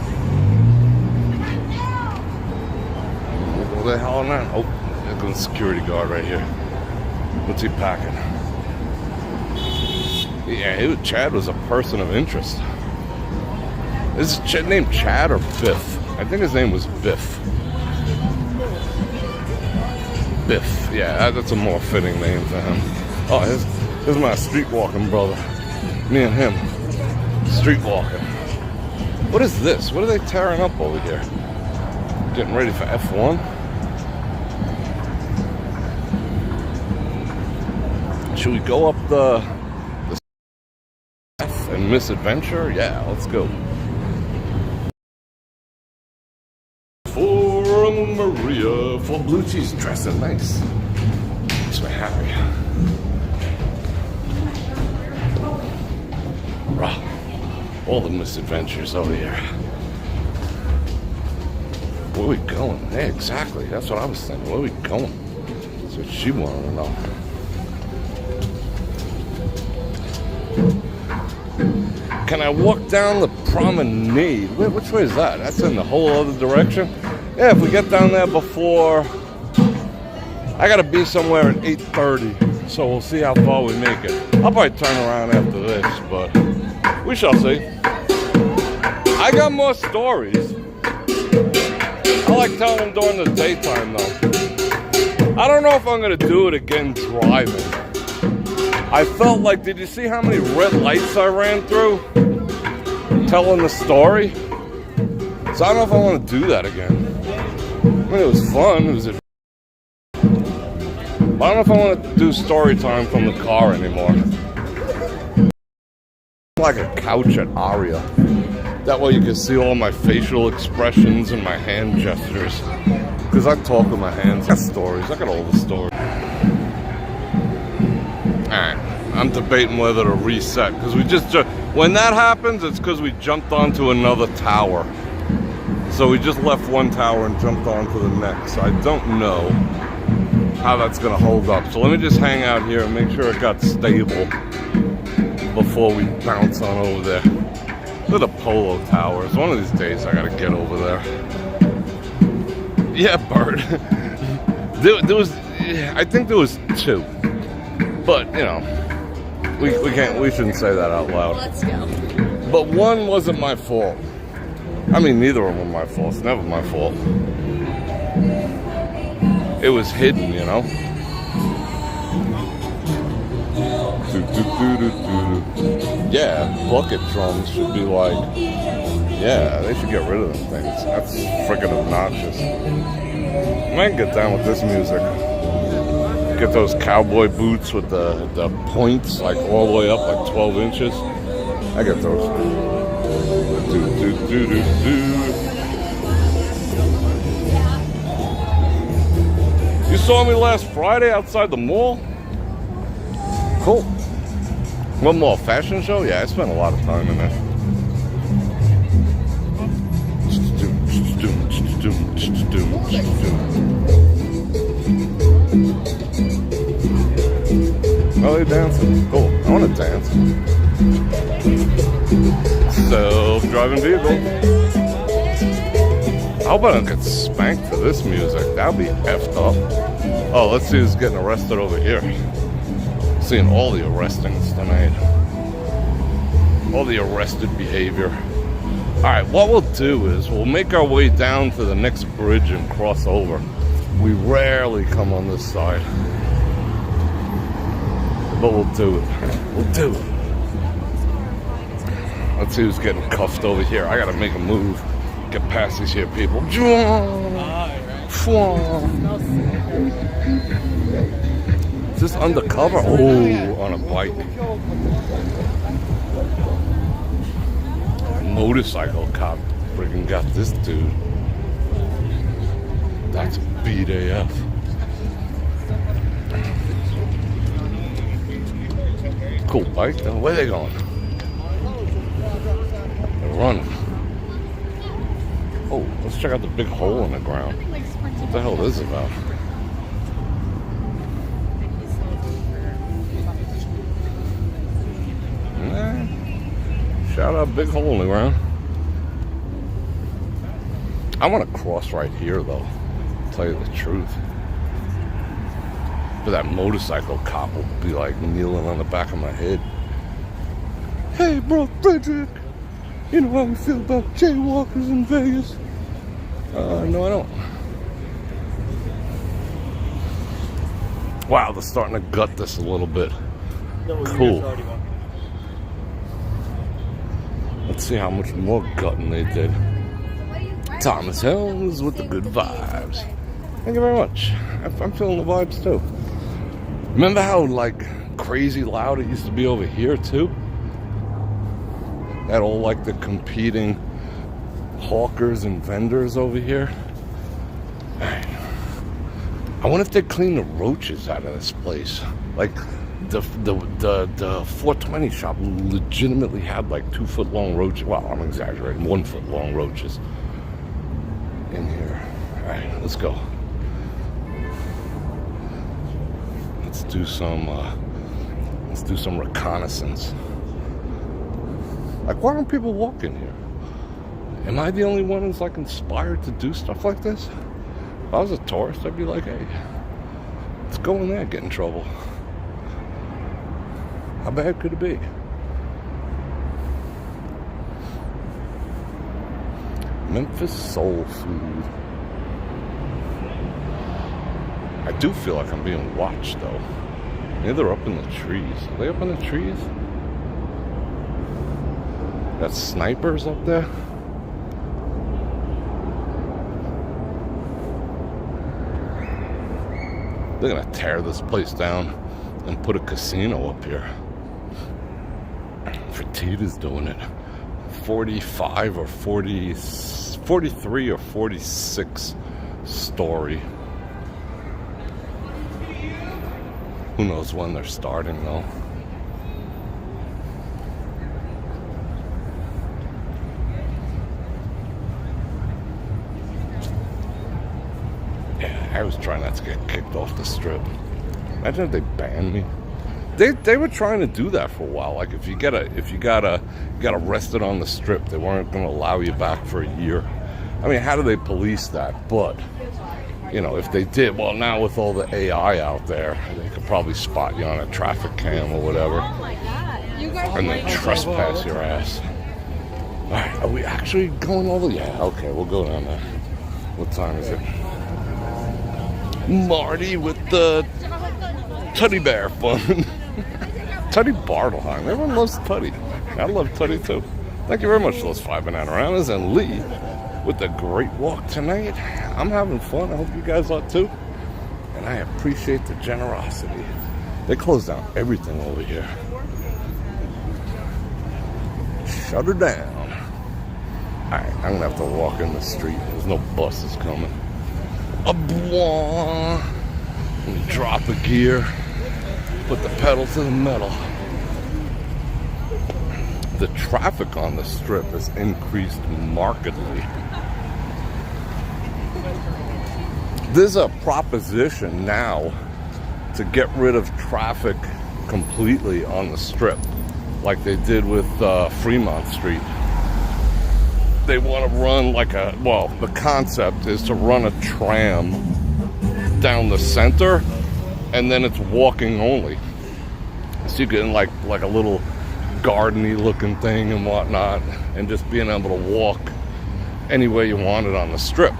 What the hell am I? Oh, there's a security guard right here. What's he packing? Yeah, Chad was a person of interest. Is his name Chad or Biff? I think his name was Biff. Biff, yeah, that's a more fitting name for him. Oh, here's my street walking brother. Me and him, street walking. What is this? What are they tearing up over here? Getting ready for F1? Should we go up the F and Misadventure? Yeah, let's go. For Maria, for blue cheese, dressing nice. Makes me happy. Rah. All the misadventures over here. Where are we going? Yeah, exactly. That's what I was thinking. Where are we going? That's what she wanted to know. Can I walk down the promenade? Which way is that? That's in the whole other direction? Yeah, if we get down there before... I gotta be somewhere at 8:30, so we'll see how far we make it. I'll probably turn around after this, but we shall see. I got more stories. I like telling them during the daytime, though. I don't know if I'm gonna do it again driving. I felt like, did you see how many red lights I ran through? Telling the story? So I don't know if I want to do that again. I mean, it was fun. It was I don't know if I want to do story time from the car anymore. Like a couch at Aria. That way you can see all my facial expressions and my hand gestures. Because I talk with my hands. I got stories. I got all the stories. Alright. I'm debating whether to reset, because we just when that happens, it's because we jumped onto another tower. So we just left one tower and jumped onto the next. So I don't know how that's gonna hold up. So let me just hang out here and make sure it got stable before we bounce on over there. Look at the Polo Towers. One of these days I gotta get over there. Yeah, Bert. there was, I think there was 2. But, you know, we shouldn't say that out loud. Let's go. But one wasn't my fault. I mean, neither of them were my fault. It's never my fault. It was hidden, you know? Yeah, bucket drums should be like, yeah, they should get rid of them things. That's freaking obnoxious. I might get down with this music. Get those cowboy boots with the points like all the way up, like 12 inches. I get those. You saw me last Friday outside the mall? Cool. One more fashion show? Yeah, I spent a lot of time in there. Oh, they're dancing. Cool. I want to dance. Self-driving vehicle. I hope I don't get spanked for this music. That'll be effed up. Oh, let's see who's getting arrested over here. Seeing all the arrestings tonight. All the arrested behavior. Alright, what we'll do is we'll make our way down to the next bridge and cross over. We rarely come on this side. But we'll do it. We'll do it. Let's see who's getting cuffed over here. I gotta make a move. Get past these here people. Is this undercover? Oh, on a bike. Motorcycle cop freaking got this dude. That's beat AF. Cool bike. Where are they going? They're running. Oh, let's check out the big hole in the ground. What the hell is this about? Shout out big hole in the ground. I want to cross right here though, to tell you the truth. But that motorcycle cop will be like kneeling on the back of my head. Hey, Bror Fredrik, you know how we feel about jaywalkers in Vegas? No, I don't. Wow, they're starting to gut this a little bit. Cool. Let's see how much more gutting they did. Thomas Helms with the good vibes. Thank you very much. I'm feeling the vibes too. Remember how like crazy loud it used to be over here too? Had all like the competing hawkers and vendors over here. Man. I wonder if they clean the roaches out of this place. Like the 420 shop legitimately had like 2 foot long roaches. Well, I'm exaggerating. 1 foot long roaches in here. All right, let's go. Let's do some reconnaissance. Like, why aren't people walking here? Am I the only one who's like inspired to do stuff like this? If I was a tourist, I'd be like, hey, let's go in there, get in trouble. How bad could it be? Memphis soul food. I do feel like I'm being watched though. Maybe they're up in the trees. Are they up in the trees? Got snipers up there? They're gonna tear this place down and put a casino up here. Fertitta's doing it. 45 or 40, 43 or 46 story. Who knows when they're starting though. I always try not to get kicked off the strip. Imagine if they banned me. They were trying to do that for a while. Like if you got arrested on the strip, they weren't going to allow you back for a year. I mean, how do they police that? But you know, if they did, well, now with all the AI out there, they could probably spot you on a traffic cam or whatever, and then trespass your ass. All right, are we actually going all the way? Yeah, okay, we'll go down there. What time is it? Marty with the Teddy Bear fun. Teddy Bartleheim. Everyone loves Teddy. I love Teddy too. Thank you very much for those 5 Bananaramas, and Lee with the great walk tonight. I'm having fun. I hope you guys are too. And I appreciate the generosity. They closed down everything over here. Shut her down. Alright, I'm gonna have to walk in the street. There's no buses coming. Let me drop a gear. Put the pedal to the metal. The traffic on the strip has increased markedly. There's a proposition now to get rid of traffic completely on the strip, like they did with Fremont Street. They want to run the concept is to run a tram down the center, and then it's walking only. So you get in like a little gardeny looking thing and whatnot, and just being able to walk any way you want it on the strip.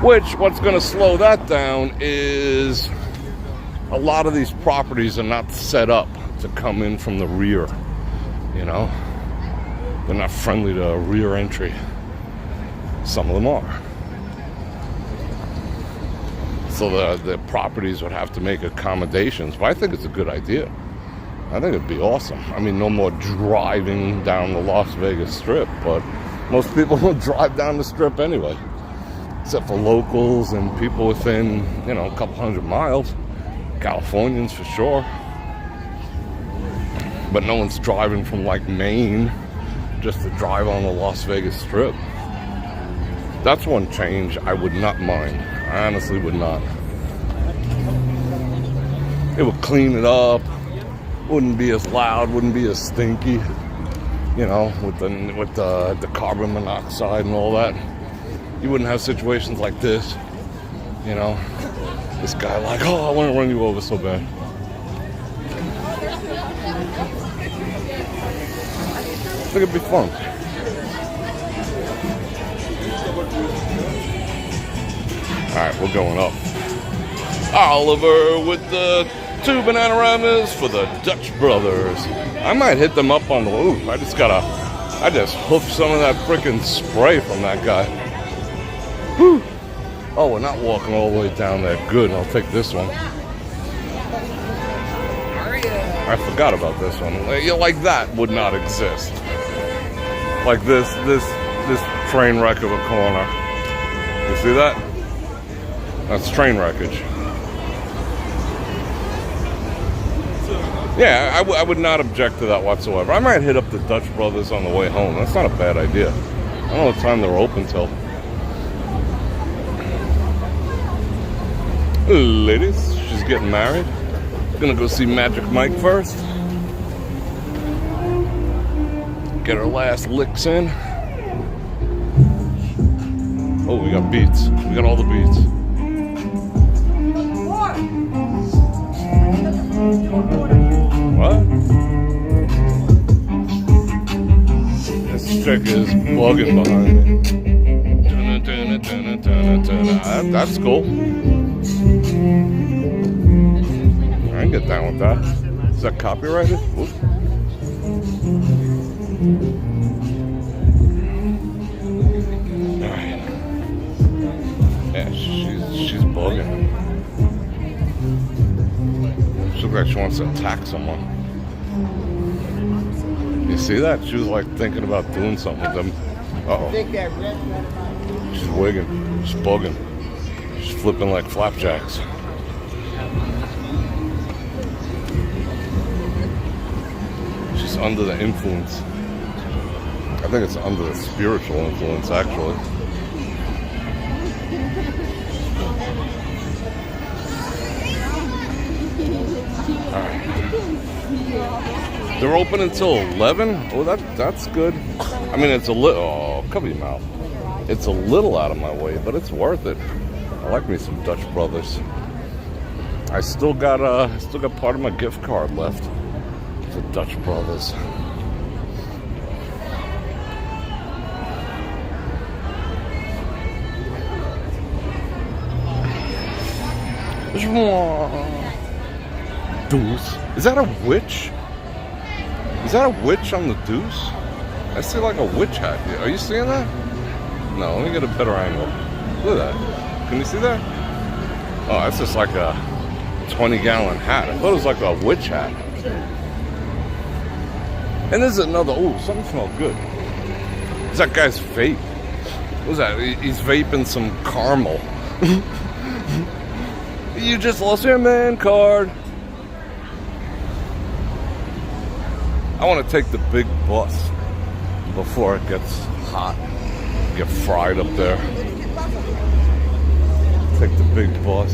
What's going to slow that down is a lot of these properties are not set up to come in from the rear, you know? They're not friendly to a rear entry. Some of them are. So the properties would have to make accommodations, but I think it's a good idea. I think it'd be awesome. I mean, no more driving down the Las Vegas Strip, but most people don't drive down the Strip anyway, except for locals and people within, you know, a couple 100 miles. Californians for sure. But no one's driving from like Maine just to drive on the Las Vegas Strip. That's one change I would not mind. I honestly would not. It would clean it up. Wouldn't be as loud. Wouldn't be as stinky. You know, with the carbon monoxide and all that. You wouldn't have situations like this. You know, this guy like, oh, I want to run you over so bad. I think it'd be fun. Alright, we're going up. Oliver with the 2 Bananaramas for the Dutch Brothers. I might hit them up on the roof. I just hoofed some of that freaking spray from that guy. Whew. Oh, we're not walking all the way down there. Good, I'll take this one. I forgot about this one. Like that would not exist. Like this train wreck of a corner. You see that? That's train wreckage. Yeah, I would not object to that whatsoever. I might hit up the Dutch Brothers on the way home. That's not a bad idea. I don't know what time they're open till. Ladies, she's getting married. Gonna go see Magic Mike first. Get her last licks in. Oh, we got beats. We got all the beats. What? This chick is bugging behind me. That's cool. I can get down with that. Is that copyrighted? Oops. Alright. Yeah, she's bugging. She looks like she wants to attack someone. You see that? She was like thinking about doing something with them. Uh-oh. She's wigging. She's bugging. She's flipping like flapjacks. She's under the influence. I think it's under the spiritual influence, actually. They're open until 11. Oh, that's good. I mean, it's a little. Oh, cover your mouth. It's a little out of my way, but it's worth it. I like me some Dutch Brothers. I still got part of my gift card left for Dutch Brothers. Deuce. Is that a witch? Is that a witch on the deuce? I see like a witch hat here. Are you seeing that? No, let me get a better angle. Look at that. Can you see that? Oh, that's just like a 20-gallon hat. I thought it was like a witch hat. And there's another. Oh, something smells good. It's that guy's vape. What's that? He's vaping some caramel. You just lost your man card. I want to take the big bus before it gets hot. Get fried up there. Take the big bus.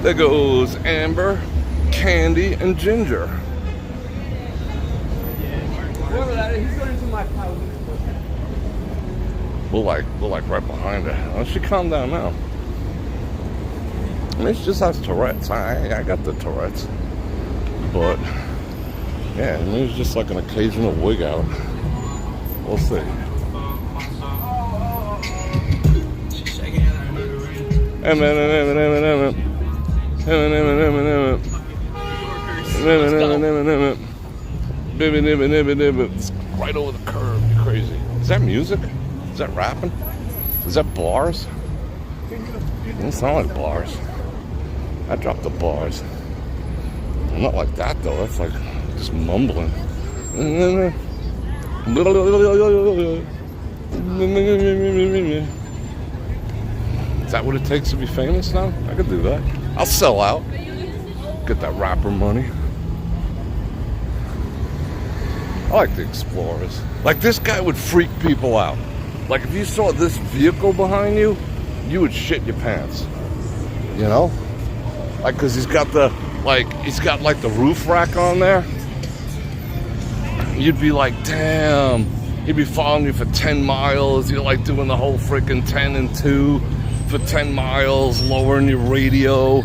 There goes Amber, Candy, and Ginger. Whoever that is, he's going into my house. We're like right behind her. Oh, she calmed down now. I mean, she just has Tourette's. I got the Tourette's. But, yeah, I mean, it's just like an occasional wig out. We'll see. It's right over the curb. You're crazy. Is that music? Is that rapping? Is that bars? It doesn't sound like bars. I dropped the bars. Not like that though. That's like just mumbling. Is that what it takes to be famous now? I could do that. I'll sell out. Get that rapper money. I like the Explorers. Like, this guy would freak people out. Like, if you saw this vehicle behind you, you would shit your pants. You know? Like, because he's got the roof rack on there. You'd be like, damn. He'd be following you for 10 miles. You're like doing the whole freaking 10 and 2 for 10 miles, lowering your radio.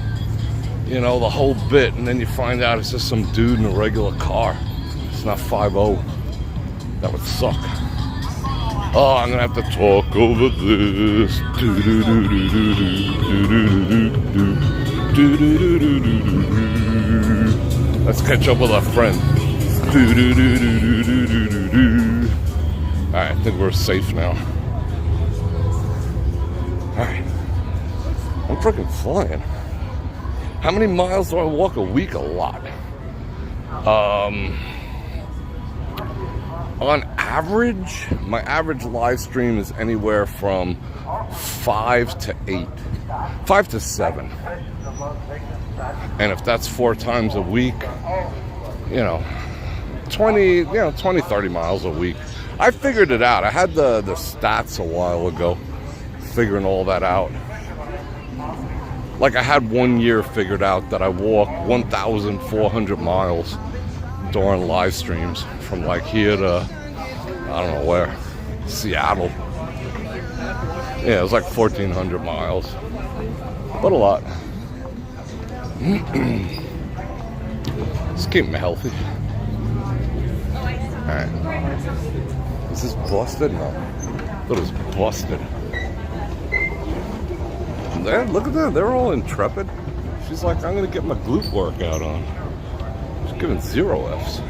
You know, the whole bit. And then you find out it's just some dude in a regular car. It's not 5.0. That would suck. Oh, I'm gonna have to talk over this. Let's catch up with our friend. Alright, I think we're safe now. Alright. I'm freaking flying. How many miles do I walk a week? A lot. On average, my average live stream is anywhere from 5 to 8. 5 to 7. And if that's 4 times a week, 20, 30 miles a week. I figured it out. I had the stats a while ago, figuring all that out. Like, I had 1 year figured out that I walked 1,400 miles during live streams from like here to, I don't know where, Seattle. Yeah, it was like 1,400 miles, but a lot. Just keep me healthy. Alright. Is this busted? No. I thought it was busted. There, look at that. They're all intrepid. She's like, I'm going to get my glute workout on. She's giving 0 Fs.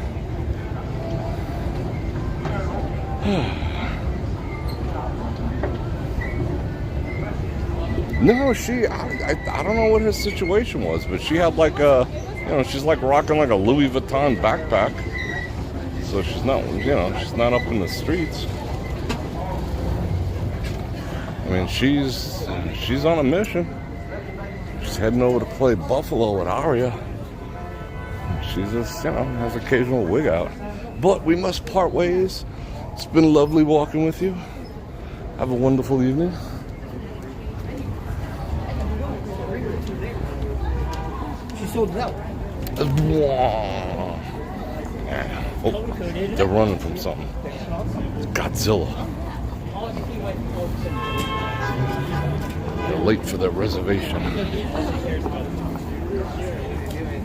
No, I don't know what her situation was, but she had like a, she's like rocking like a Louis Vuitton backpack. So she's not, she's not up in the streets. I mean, she's on a mission. She's heading over to play Buffalo at Aria. She just, has occasional wig out. But we must part ways. It's been lovely walking with you. Have a wonderful evening. She sold it out. Oh, they're running from something. Godzilla. They're late for their reservation.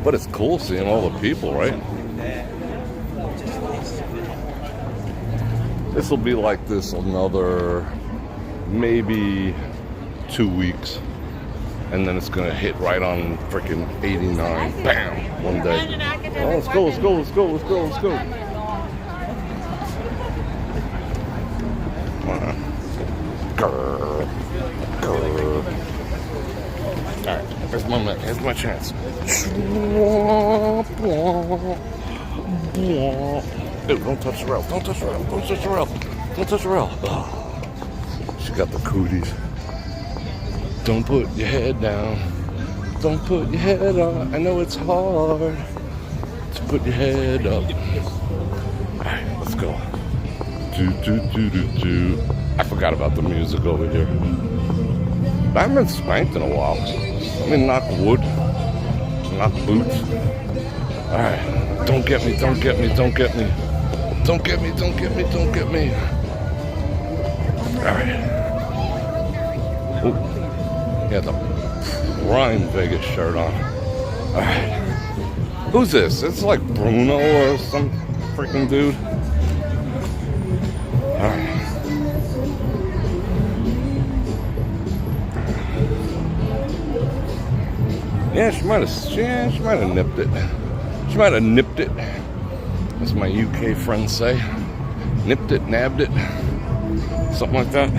But it's cool seeing all the people, right? This will be like this another maybe 2 weeks. And then it's gonna hit right on freaking 89. Bam! One day. Oh, let's go, let's go, let's go, let's go, let's go. Come on. Grr. Grr. Alright, here's my chance. Dude, don't touch the rail, don't touch the rail, don't touch the rail, don't touch the rail. Oh, she got the cooties. Don't put your head down. Don't put your head on. I know it's hard to put your head up. Alright, let's go. Do, do, do, do, do. I forgot about the music over here. I haven't been spanked in a while. I mean, knock wood. Knock boots. Alright. Don't get me, don't get me, don't get me. Don't get me, don't get me, don't get me. Alright. Oh. He had the prime Vegas shirt on. Alright. Who's this? It's like Bruno or some freaking dude. Alright. Yeah, she might have nipped it. She might have nipped it. As my UK friends say. Nipped it, nabbed it. Something like that.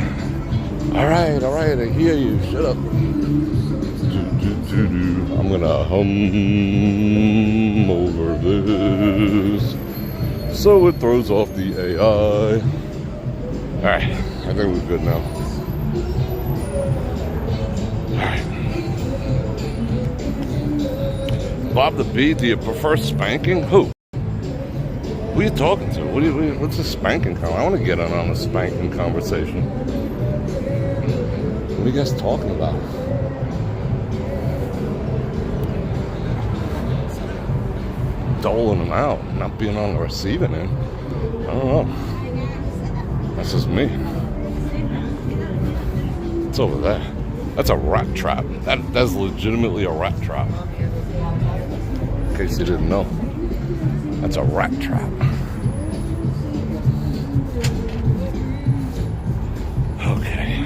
Alright, I hear you. Shut up. I'm gonna hum over this so it throws off the AI. Alright, I think we're good now. Alright. Bob the Bee, do you prefer spanking? Who? Who are you talking to? What's a spanking conversation? I want to get in on a spanking conversation. What are you guys talking about? Doling them out, not being on the receiving end. I don't know. That's just me. It's over there. That's a rat trap. That's legitimately a rat trap. In case you didn't know. That's a rat trap. Okay.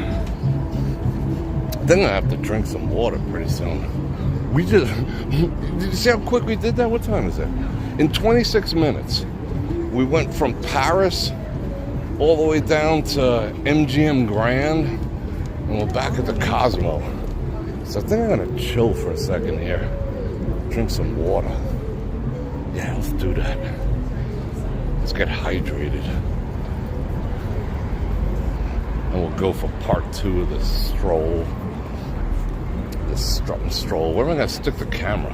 Then I have to drink some water pretty soon. We just... Did you see how quick we did that? What time is it? In 26 minutes, we went from Paris all the way down to MGM Grand, and we're back at the Cosmo. So I think I'm gonna chill for a second here. Drink some water. Yeah, let's do that. Let's get hydrated. And we'll go for part 2 of this stroll. This strut and stroll. Where am I gonna stick the camera?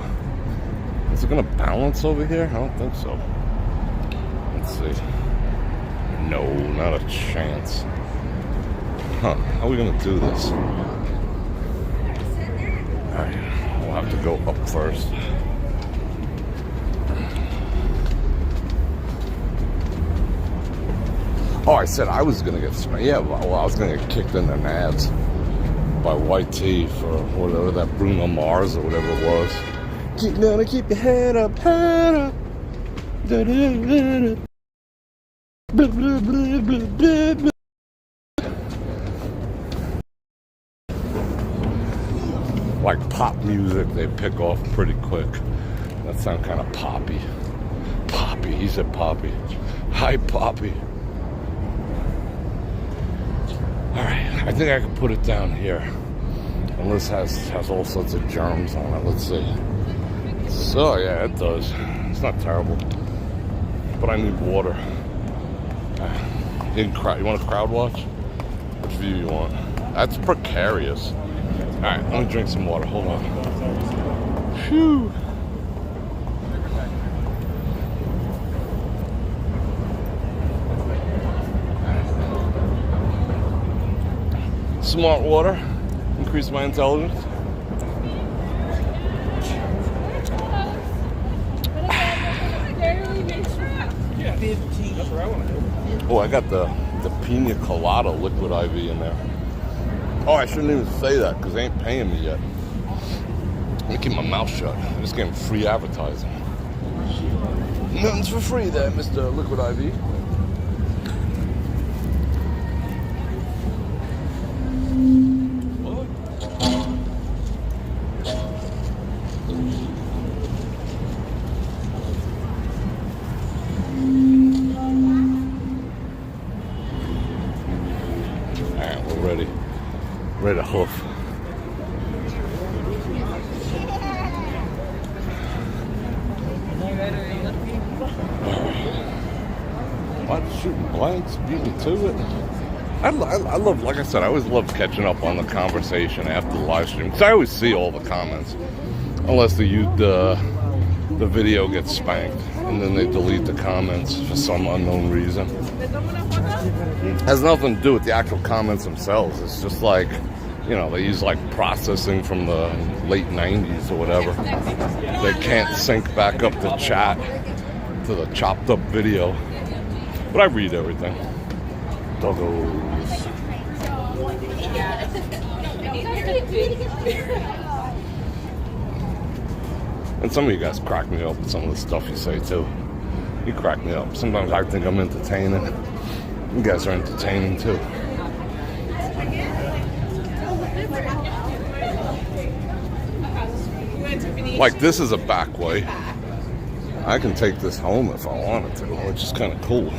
Is it gonna balance over here? I don't think so. Let's see. No, not a chance. Huh, how are we gonna do this? Alright, we'll have to go up first. Oh, I said I was gonna get spanked. Yeah, well, I was gonna get kicked in the nads by YT for whatever that Bruno Mars or whatever it was. Keep gonna keep your head up, head up. Da, da, da, da. Blah, blah, blah, blah, blah, blah. Like pop music, they pick off pretty quick. That sounds kind of poppy. Poppy, he said poppy. Hi, Poppy. Alright, I think I can put it down here. And this has all sorts of germs on it. Let's see. So, yeah, it does. It's not terrible. But I need water. You want to crowd watch? Which view you want? That's precarious. Alright, let me drink some water. Hold on. Phew. Smart water. Increase my intelligence. 15. That's what I want to do. Oh, I got the pina colada liquid IV in there. Oh, I shouldn't even say that because they ain't paying me yet. Let me keep my mouth shut. I'm just getting free advertising. Nothing's for free there, Mr. Liquid IV. Alright, we're ready. Ready to hoof. What? Shooting blanks, beat me to it. I love, like I said, I always love catching up on the conversation after the live stream because I always see all the comments, unless the video gets spanked and then they delete the comments for some unknown reason. It has nothing to do with the actual comments themselves. It's just like, you know, they use like processing from the late 90s or whatever. They can't sync back up the chat to the chopped up video. But I read everything. Doggos. And some of you guys crack me up with some of the stuff you say too. You crack me up. Sometimes I think I'm entertaining. You guys are entertaining too. Like this is a back way. I can take this home if I wanted to, which is kind of cool.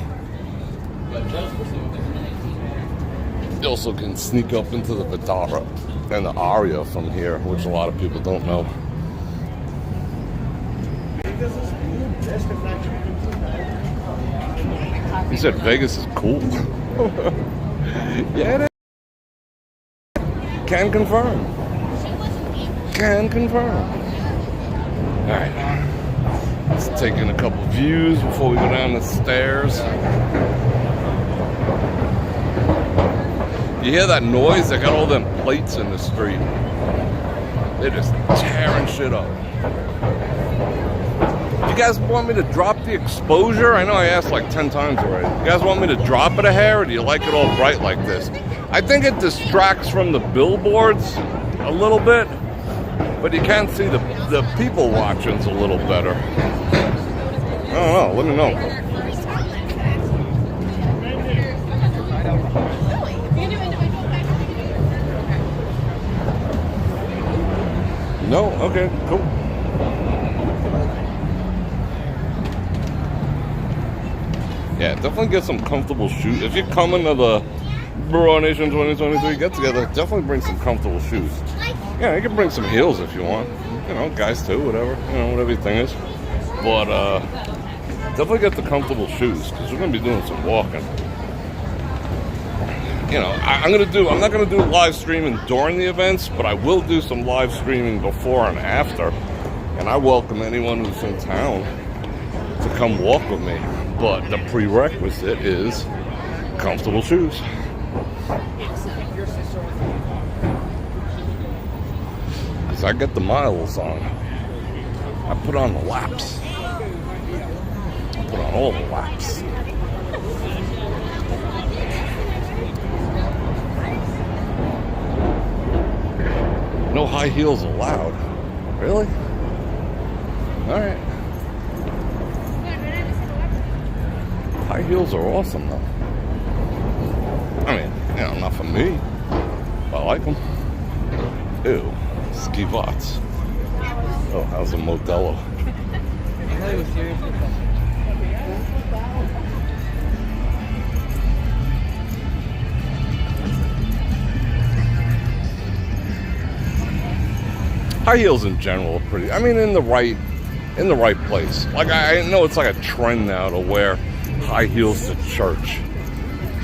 You also can sneak up into the Vidara and the Aria from here, which a lot of people don't know. He said Vegas is cool. Yeah, it is. Can confirm. Can confirm. Alright. Let's take in a couple views before we go down the stairs. You hear that noise? They got all them plates in the street. They're just tearing shit up. You guys want me to drop the exposure? I know I asked like 10 times already. You guys want me to drop it a hair, or do you like it all bright like this? I think it distracts from the billboards a little bit, but you can't see the people watching's a little better. I don't know, let me know. No? Okay, cool. Yeah, definitely get some comfortable shoes. If you're coming to the Bror Nation 2023 get together, definitely bring some comfortable shoes. Yeah, you can bring some heels if you want. You know, guys too, whatever. You know, whatever your thing is. But definitely get the comfortable shoes because we're gonna be doing some walking. You know, I'm not gonna do live streaming during the events, but I will do some live streaming before and after. And I welcome anyone who's in town to come walk with me. But the prerequisite is comfortable shoes. Because I get the miles on. I put on the laps. I put on all the laps. No high heels allowed. Really? Alright. High heels are awesome though. I mean, you know, not for me. But I like them. Ew. Ski bots. Oh, how's a Modelo? High heels in general are pretty, I mean, in the right place. Like, I know it's like a trend now to wear high heels to church.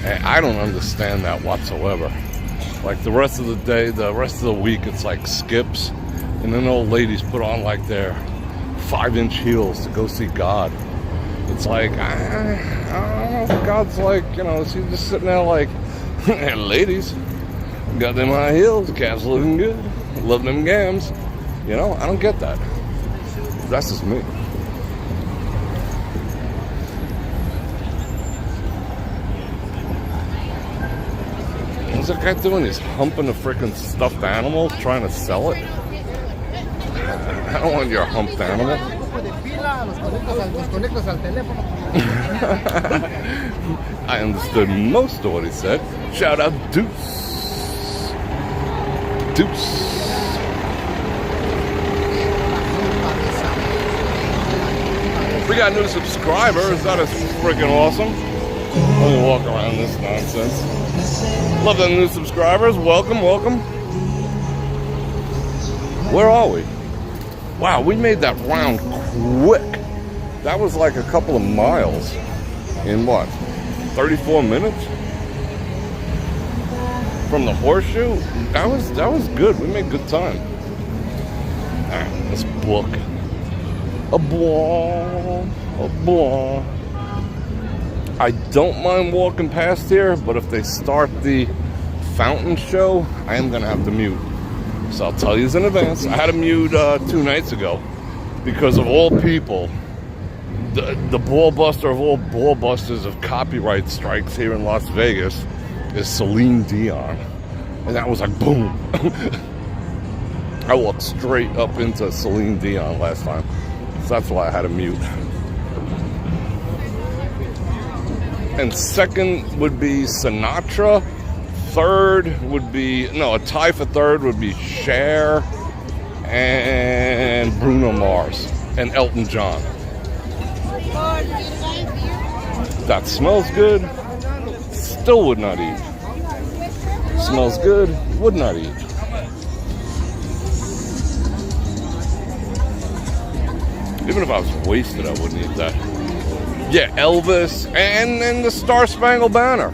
And I don't understand that whatsoever. Like the rest of the day, the rest of the week, it's like skips. And then old ladies put on like their 5-inch heels to go see God. It's like, I don't know if God's like, you know, is he just sitting there like, hey, ladies, got them high heels, calves looking good, love them gams. You know, I don't get that. That's just me. What's that guy doing? He's humping a freaking stuffed animal, trying to sell it. I don't want your humped animal. I understood most of what he said. Shout out Deuce. Deuce. We got new subscribers. That is freaking awesome. Let me walk around this nonsense. Love the new subscribers. Welcome, welcome. Where are we? Wow, we made that round quick. That was like a couple of miles in what? 34 minutes? From the Horseshoe? That was good. We made good time. Alright, let's book. A blah. I don't mind walking past here, but if they start the fountain show, I am going to have to mute. So I'll tell you in advance. I had to mute 2 nights ago because of all people, the ball buster of all ball busters of copyright strikes here in Las Vegas is Celine Dion. And that was like, boom. I walked straight up into Celine Dion last time. So that's why I had to mute. And second would be Sinatra. Third would be, a tie for third would be Cher and Bruno Mars and Elton John. That smells good. Still would not eat. Smells good. Would not eat. Even if I was wasted, I wouldn't eat that. Yeah, Elvis and the Star Spangled Banner.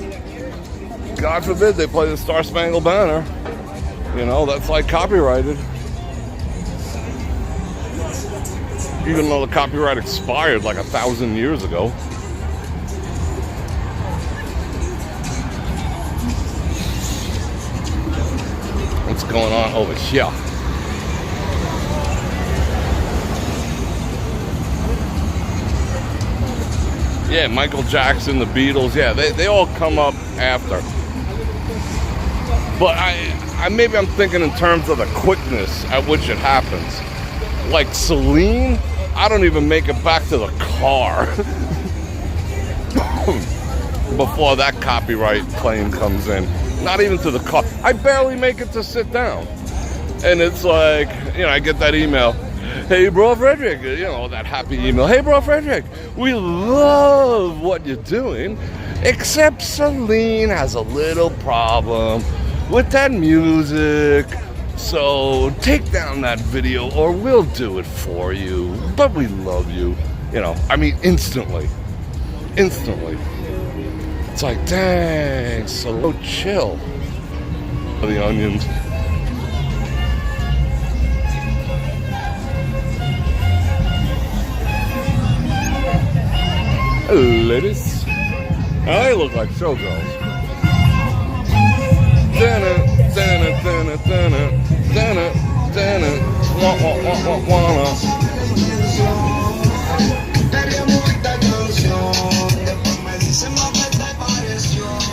God forbid they play the Star Spangled Banner. You know, that's like copyrighted. Even though the copyright expired like 1,000 years ago. What's going on over here? Yeah, Michael Jackson, the Beatles, yeah, they all come up after. But maybe I'm thinking in terms of the quickness at which it happens. Like Celine, I don't even make it back to the car before that copyright claim comes in. Not even to the car. I barely make it to sit down. And it's like, I get that email. Hey, Bror Fredrik, that happy email. Hey, Bror Fredrik, we love what you're doing, except Celine has a little problem with that music. So take down that video or we'll do it for you. But we love you. Instantly. Instantly. It's like, dang, so chill. The onions. Ladies. Oh, they look like showgirls.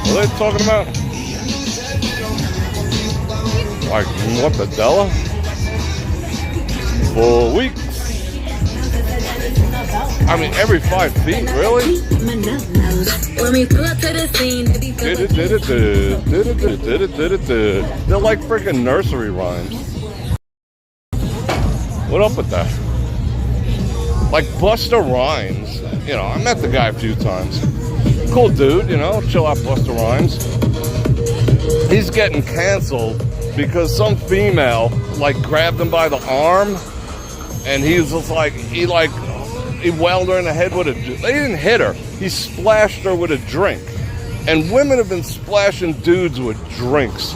What are they talking about? Like, what the Della? 4 weeks. I mean, every 5 feet, really? They're like freaking nursery rhymes. What up with that? Like Busta Rhymes. I met the guy a few times. Cool dude, chill out Busta Rhymes. He's getting canceled because some female, grabbed him by the arm and he was just he whaled her in the head with a... They didn't hit her. He splashed her with a drink. And women have been splashing dudes with drinks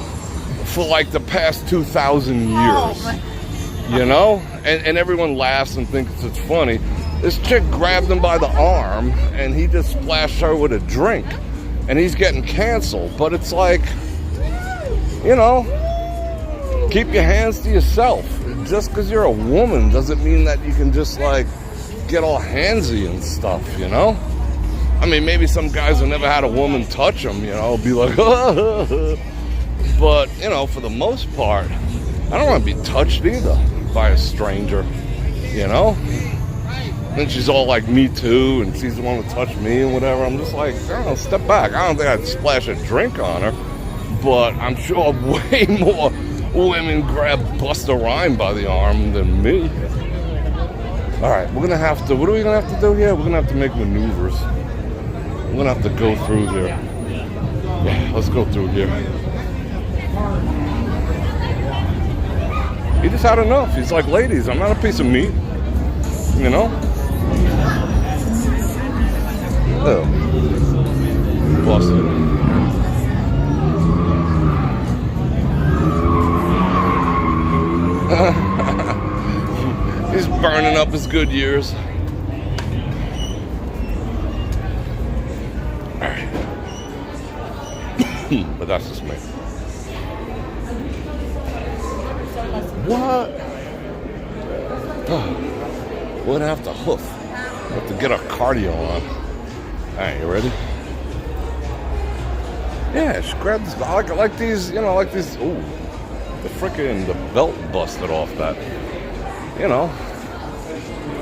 for the past 2,000 years. And everyone laughs and thinks it's funny. This chick grabbed him by the arm and he just splashed her with a drink. And he's getting canceled. But it's keep your hands to yourself. Just because you're a woman doesn't mean that you can just get all handsy and stuff, I mean, maybe some guys who never had a woman touch them, be like, But, you know, for the most part, I don't want to be touched either by a stranger, you know? And she's all like, me too, and she's the one to touch me and whatever. I'm just like, I don't know, step back. I don't think I'd splash a drink on her, but I'm sure way more women grab Busta Rhymes by the arm than me. All right, we're gonna have to, what are we gonna have to do here? We're gonna have to make maneuvers. We're gonna have to go through here. Yeah, let's go through here. He just had enough. He's like, ladies, I'm not a piece of meat, you know? Oh, busted. He's burning up his good years. All right. But that's just me. What? Oh, we're gonna have to hoof. We have to get our cardio on. All right, you ready? Yeah, she grabbed this. I like these, you know, like these. Ooh, the belt busted off that. You know,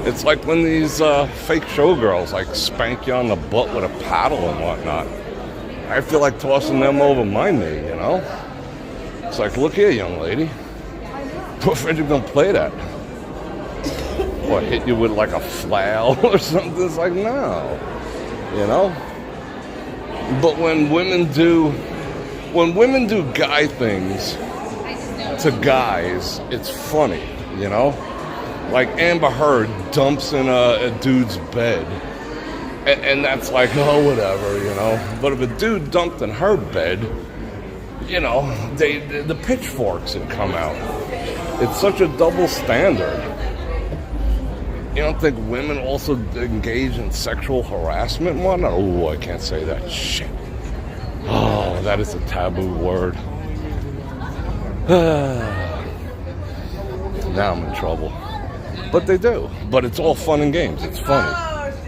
it's like when these fake showgirls like spank you on the butt with a paddle and whatnot. I feel like tossing them over my knee, you know? It's like, look here, young lady. Bror Fredrik don't play that. Or hit you with like a flail or something. It's like, no. You know? But when women do guy things to guys, it's funny, you know? Like Amber Heard dumps in a dude's bed. And that's like, oh, whatever, you know? But if a dude dumped in her bed, you know, the pitchforks would come out. It's such a double standard. You don't think women also engage in sexual harassment and whatnot? Oh, I can't say that. Shit. Oh, that is a taboo word. Now I'm in trouble. But they do. But it's all fun and games. It's funny.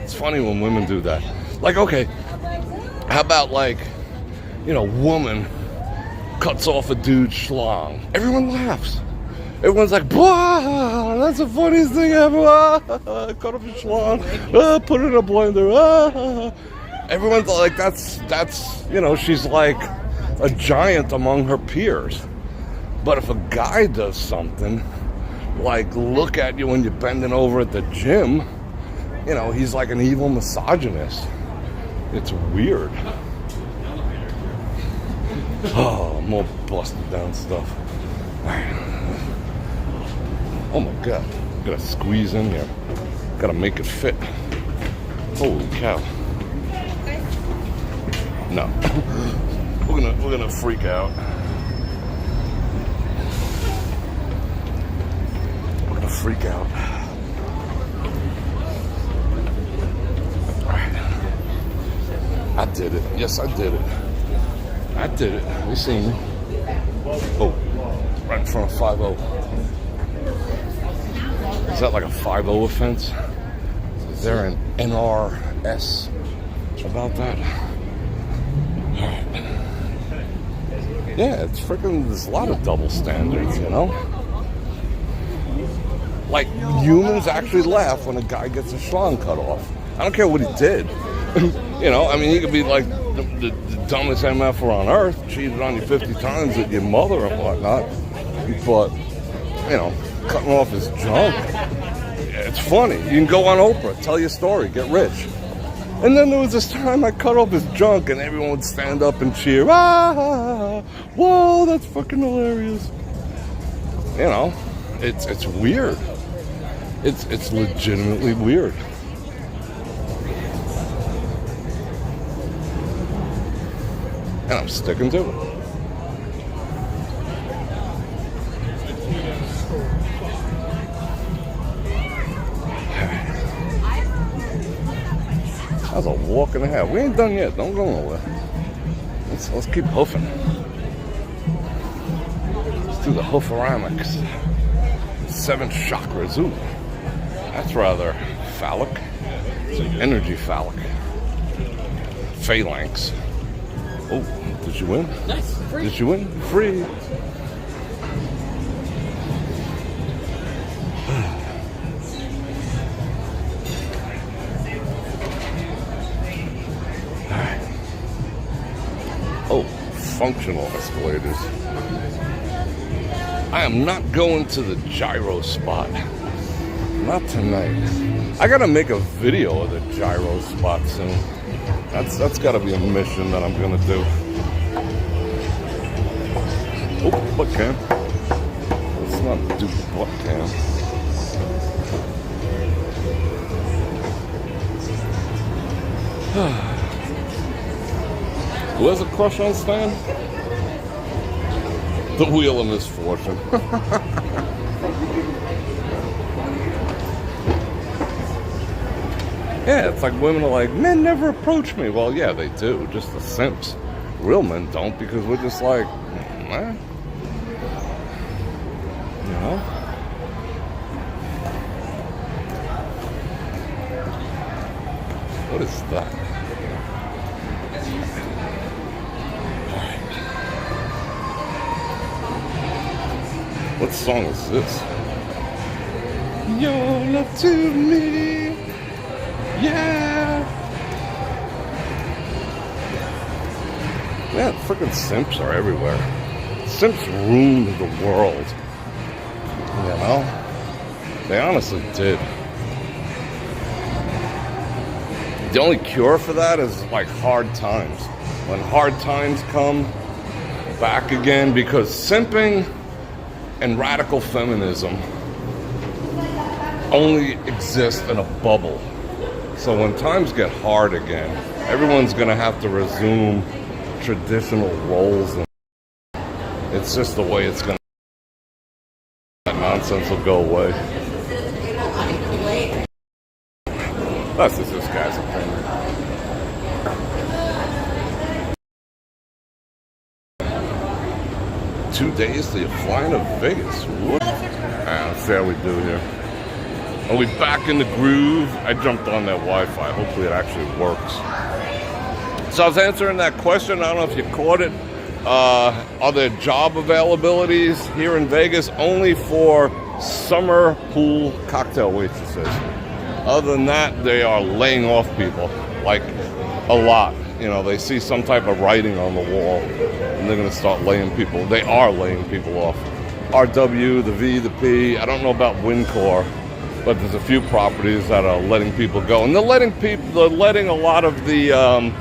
It's funny when women do that. Like, okay, how about like, you know, woman cuts off a dude's schlong. Everyone laughs. Everyone's like, "Wow, that's the funniest thing ever." Cut off his schlong. Put it in a blender. Everyone's like, that's, you know, she's like a giant among her peers. But if a guy does something, like look at you when you're bending over at the gym, you know, he's like an evil misogynist. It's weird. Oh, more busted down stuff. Oh my God. Gotta squeeze in here. Gotta make it fit. Holy cow. No. We're gonna freak out. We're gonna freak out. I did it. Yes, I did it. I did it. You seen me. Oh, right in front of 5-0. Is that like a 5-0 offense? Is there an NRS about that? Alright. Yeah, it's freaking, there's a lot of double standards, you know? Like, humans actually laugh when a guy gets a schlong cut off. I don't care what he did. You know, I mean, he could be like the dumbest MFer on earth, cheated on you 50 times with your mother and whatnot. But, you know, cutting off his junk, it's funny. You can go on Oprah, tell your story, get rich. And then there was this time I cut off his junk and everyone would stand up and cheer. Ah, whoa, that's fucking hilarious. You know, it's weird. It's legitimately weird. And I'm sticking to it. That's a walk and a half. We ain't done yet. Don't go nowhere. Let's keep hoofing. Let's do the hooforamics. 7 chakras. Ooh, that's rather phallic. It's an energy phallic. Phalanx. Oh, did you win? Nice. Free. Did you win? Free. Alright. Oh, functional escalators. I am not going to the gyro spot. Not tonight. I gotta make a video of the gyro spot soon. That's gotta be a mission that I'm gonna do. Oh, butt cam. Let's not do butt cam. Who has a crush on Stan? The Wheel of Misfortune. Yeah, it's like women are like, men never approach me. Well, yeah, they do. Just the simps. Real men don't, because we're just like, eh. You know? What is that? What song is this? Your love to me. Yeah. Man, freaking simps are everywhere. Simps ruined the world. You know? They honestly did. The only cure for that is like hard times. When hard times come back again, because simping and radical feminism only exist in a bubble. So when times get hard again, everyone's gonna have to resume traditional roles, and it's just the way it's gonna. That nonsense will go away. That's just this guy's opinion. 2 days till you're flying to Vegas. What? Let's see how we do here. Are we back in the groove? I jumped on that Wi-Fi. Hopefully it actually works. So I was answering that question. I don't know if you caught it. Are there job availabilities here in Vegas? Only for summer pool cocktail waitresses. Other than that, they are laying off people. Like, a lot. You know, they see some type of writing on the wall, and they're going to start laying people. They are laying people off. RW, the V, the P. I don't know about Wincor, but there's a few properties that are letting people go, and they're letting a lot of the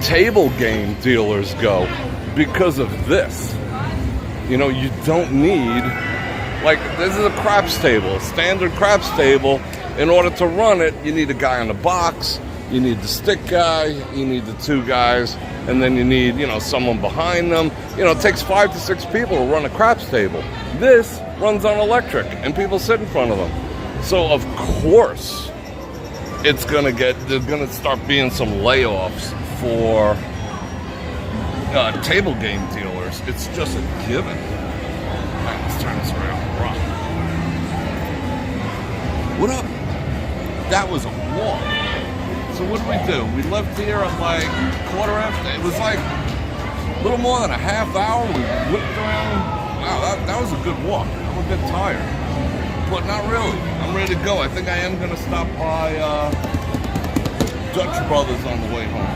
table game dealers go because of this. You know, you don't need, like, this is a craps table, a standard craps table. In order to run it, you need a guy on the box, you need the stick guy, you need the 2 guys, and then you need, you know, someone behind them. You know, it takes 5 to 6 people to run a craps table. This runs on electric, and people sit in front of them. So, of course, there's gonna start being some layoffs for table game dealers. It's just a given. All right, let's turn this around. Rock. What up? That was a walk. So what did we do? We left here at like 1:15. It was like a little more than a half hour. We whipped around. Wow, that was a good walk. I'm a bit tired, but not really. I'm ready to go. I think I am going to stop by Dutch Brothers on the way home.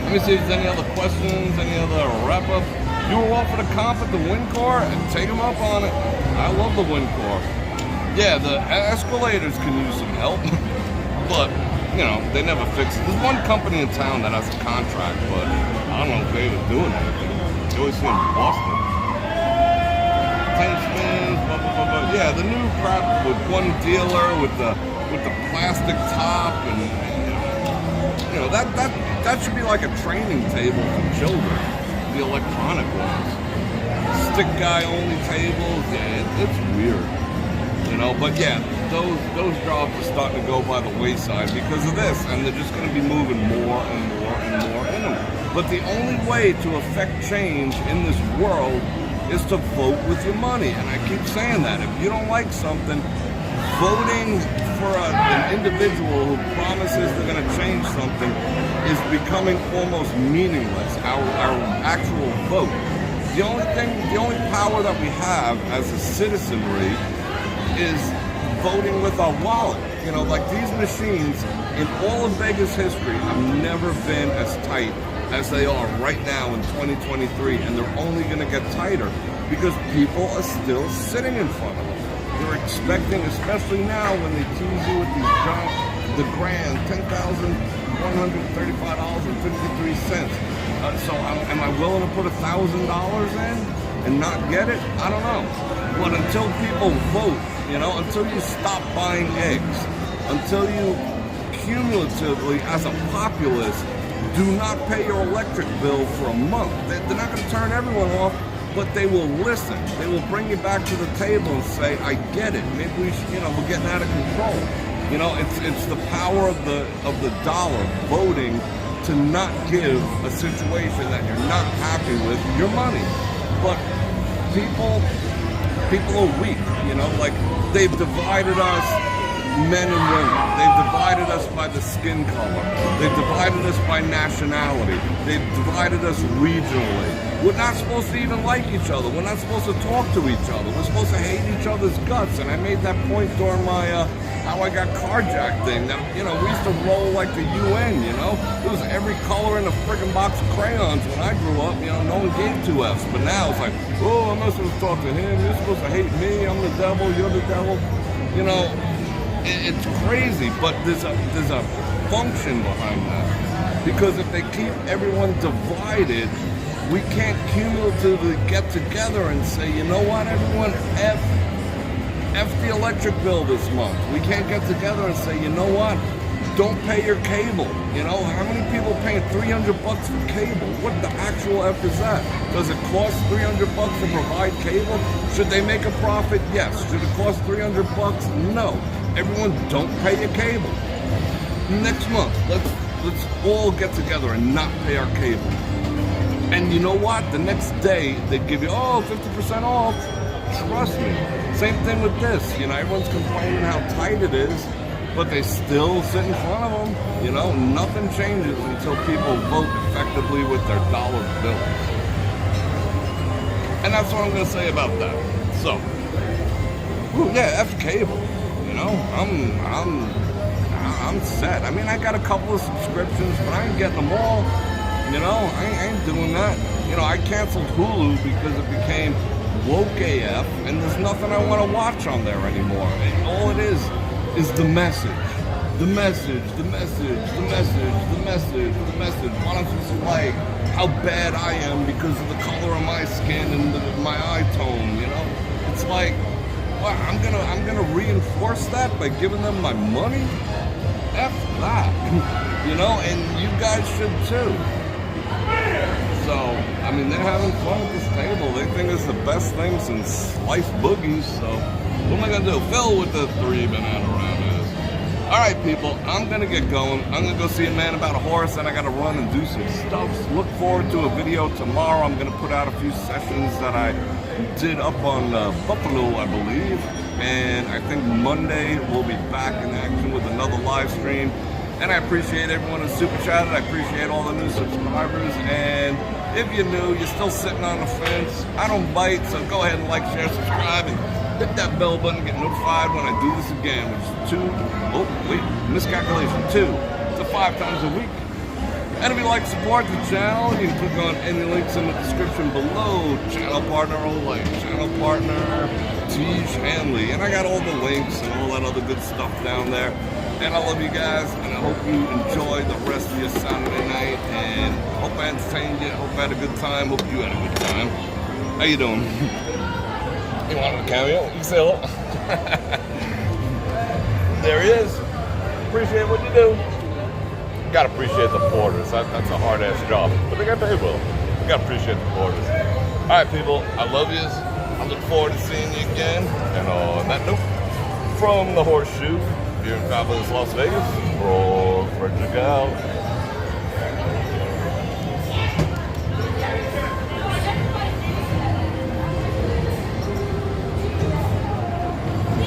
Let me see if there's any other questions, any other wrap-up. You were offered a comp at the Wincor, and take them up on it. I love the Wincor. Yeah, the escalators can use some help, but, you know, they never fix it. There's one company in town that has a contract, but I don't know if they're even doing anything. They always seem Boston. 10 spins, blah, blah, blah, blah. Yeah, the new crap with one dealer with the plastic top, and, you know, that should be like a training table for children, the electronic ones. Stick guy only tables, yeah, it's weird. You know, but yeah, those jobs are starting to go by the wayside because of this, and they're just going to be moving more and more and more in them. But the only way to affect change in this world is to vote with your money, and I keep saying that. If you don't like something, voting for an individual who promises they're going to change something is becoming almost meaningless. Our actual vote. The only power that we have as a citizenry is voting with our wallet. You know, like these machines in all of Vegas history have never been as tight as they are right now in 2023, and they're only going to get tighter because people are still sitting in front of them. They're expecting, especially now when they tease you with these the grand $10,135.53. So am I willing to put $1,000 in and not get it? I don't know. But until people vote, you know, until you stop buying eggs, until you cumulatively, as a populace, do not pay your electric bill for a month. They're not going to turn everyone off, but they will listen. They will bring you back to the table and say, I get it. Maybe we should, you know, we're getting out of control. You know, it's the power of the dollar voting to not give a situation that you're not happy with your money. But people are weak, you know, like they've divided us, men and women. They've divided us by the skin color. They've divided us by nationality. They've divided us regionally. We're not supposed to even like each other. We're not supposed to talk to each other. We're supposed to hate each other's guts. And I made that point during my how I got carjacked thing. That, you know, we used to roll like the UN, you know? It was every color in a friggin' box of crayons when I grew up. You know, no one gave two F's. But now it's like, oh, I'm not supposed to talk to him. You're supposed to hate me. I'm the devil. You're the devil. You know, it's crazy, but there's a function behind that. Because if they keep everyone divided, we can't cumulatively get together and say, you know what, everyone, F the electric bill this month. We can't get together and say, you know what, don't pay your cable. You know, how many people paying $300 for cable? What the actual F is that? Does it cost $300 to provide cable? Should they make a profit? Yes. Should it cost $300? No. Everyone don't pay your cable. Next month, let's all get together and not pay our cable. And you know what? The next day, they give you, 50% off. Trust me. Same thing with this. You know, everyone's complaining how tight it is, but they still sit in front of them. You know, nothing changes until people vote effectively with their dollar bills. And that's what I'm going to say about that. So, F cable. You know, I'm set. I mean, I got a couple of subscriptions, but I ain't getting them all. You know, I ain't doing that. You know, I canceled Hulu because it became woke AF, and there's nothing I want to watch on there anymore. And all it is the message. The message, the message, the message, the message, the message. Why don't you just like how bad I am because of the color of my skin and my eye tone, you know? It's like, what, I'm gonna reinforce that by giving them my money? F that. You know, and you guys should too. So, I mean, they're having fun at this table. They think it's the best thing since sliced boogies. So, what am I going to do? Fill with the 3 banana ranas. All right, people, I'm going to get going. I'm going to go see a man about a horse, and I got to run and do some stuff. Look forward to a video tomorrow. I'm going to put out a few sessions that I did up on Buffalo, I believe. And I think Monday we'll be back in action with another live stream. And I appreciate everyone who super chatted. I appreciate all the new subscribers. And if you're new, you're still sitting on the fence. I don't bite, so go ahead and like, share, subscribe, and hit that bell button. Get notified when I do this again, which is miscalculation, 2 to 5 times a week. And if you'd like to support the channel, you can click on any links in the description below. Channel partner, channel partner, Tiege Hanley. And I got all the links and all that other good stuff down there. And I love you guys, and I hope you enjoy the rest of your Saturday night, and hope I entertained you, hope I had a good time, hope you had a good time. How you doing? You wanted a cameo? You can say hello. There he is. Appreciate what you do. You gotta appreciate the porters. That's a hard-ass job, but they got paid well. You gotta appreciate the porters. All right, people, I love you. I look forward to seeing you again. And on that note, from the Horseshoe, here in fabulous Las Vegas, Bror Fredrik out.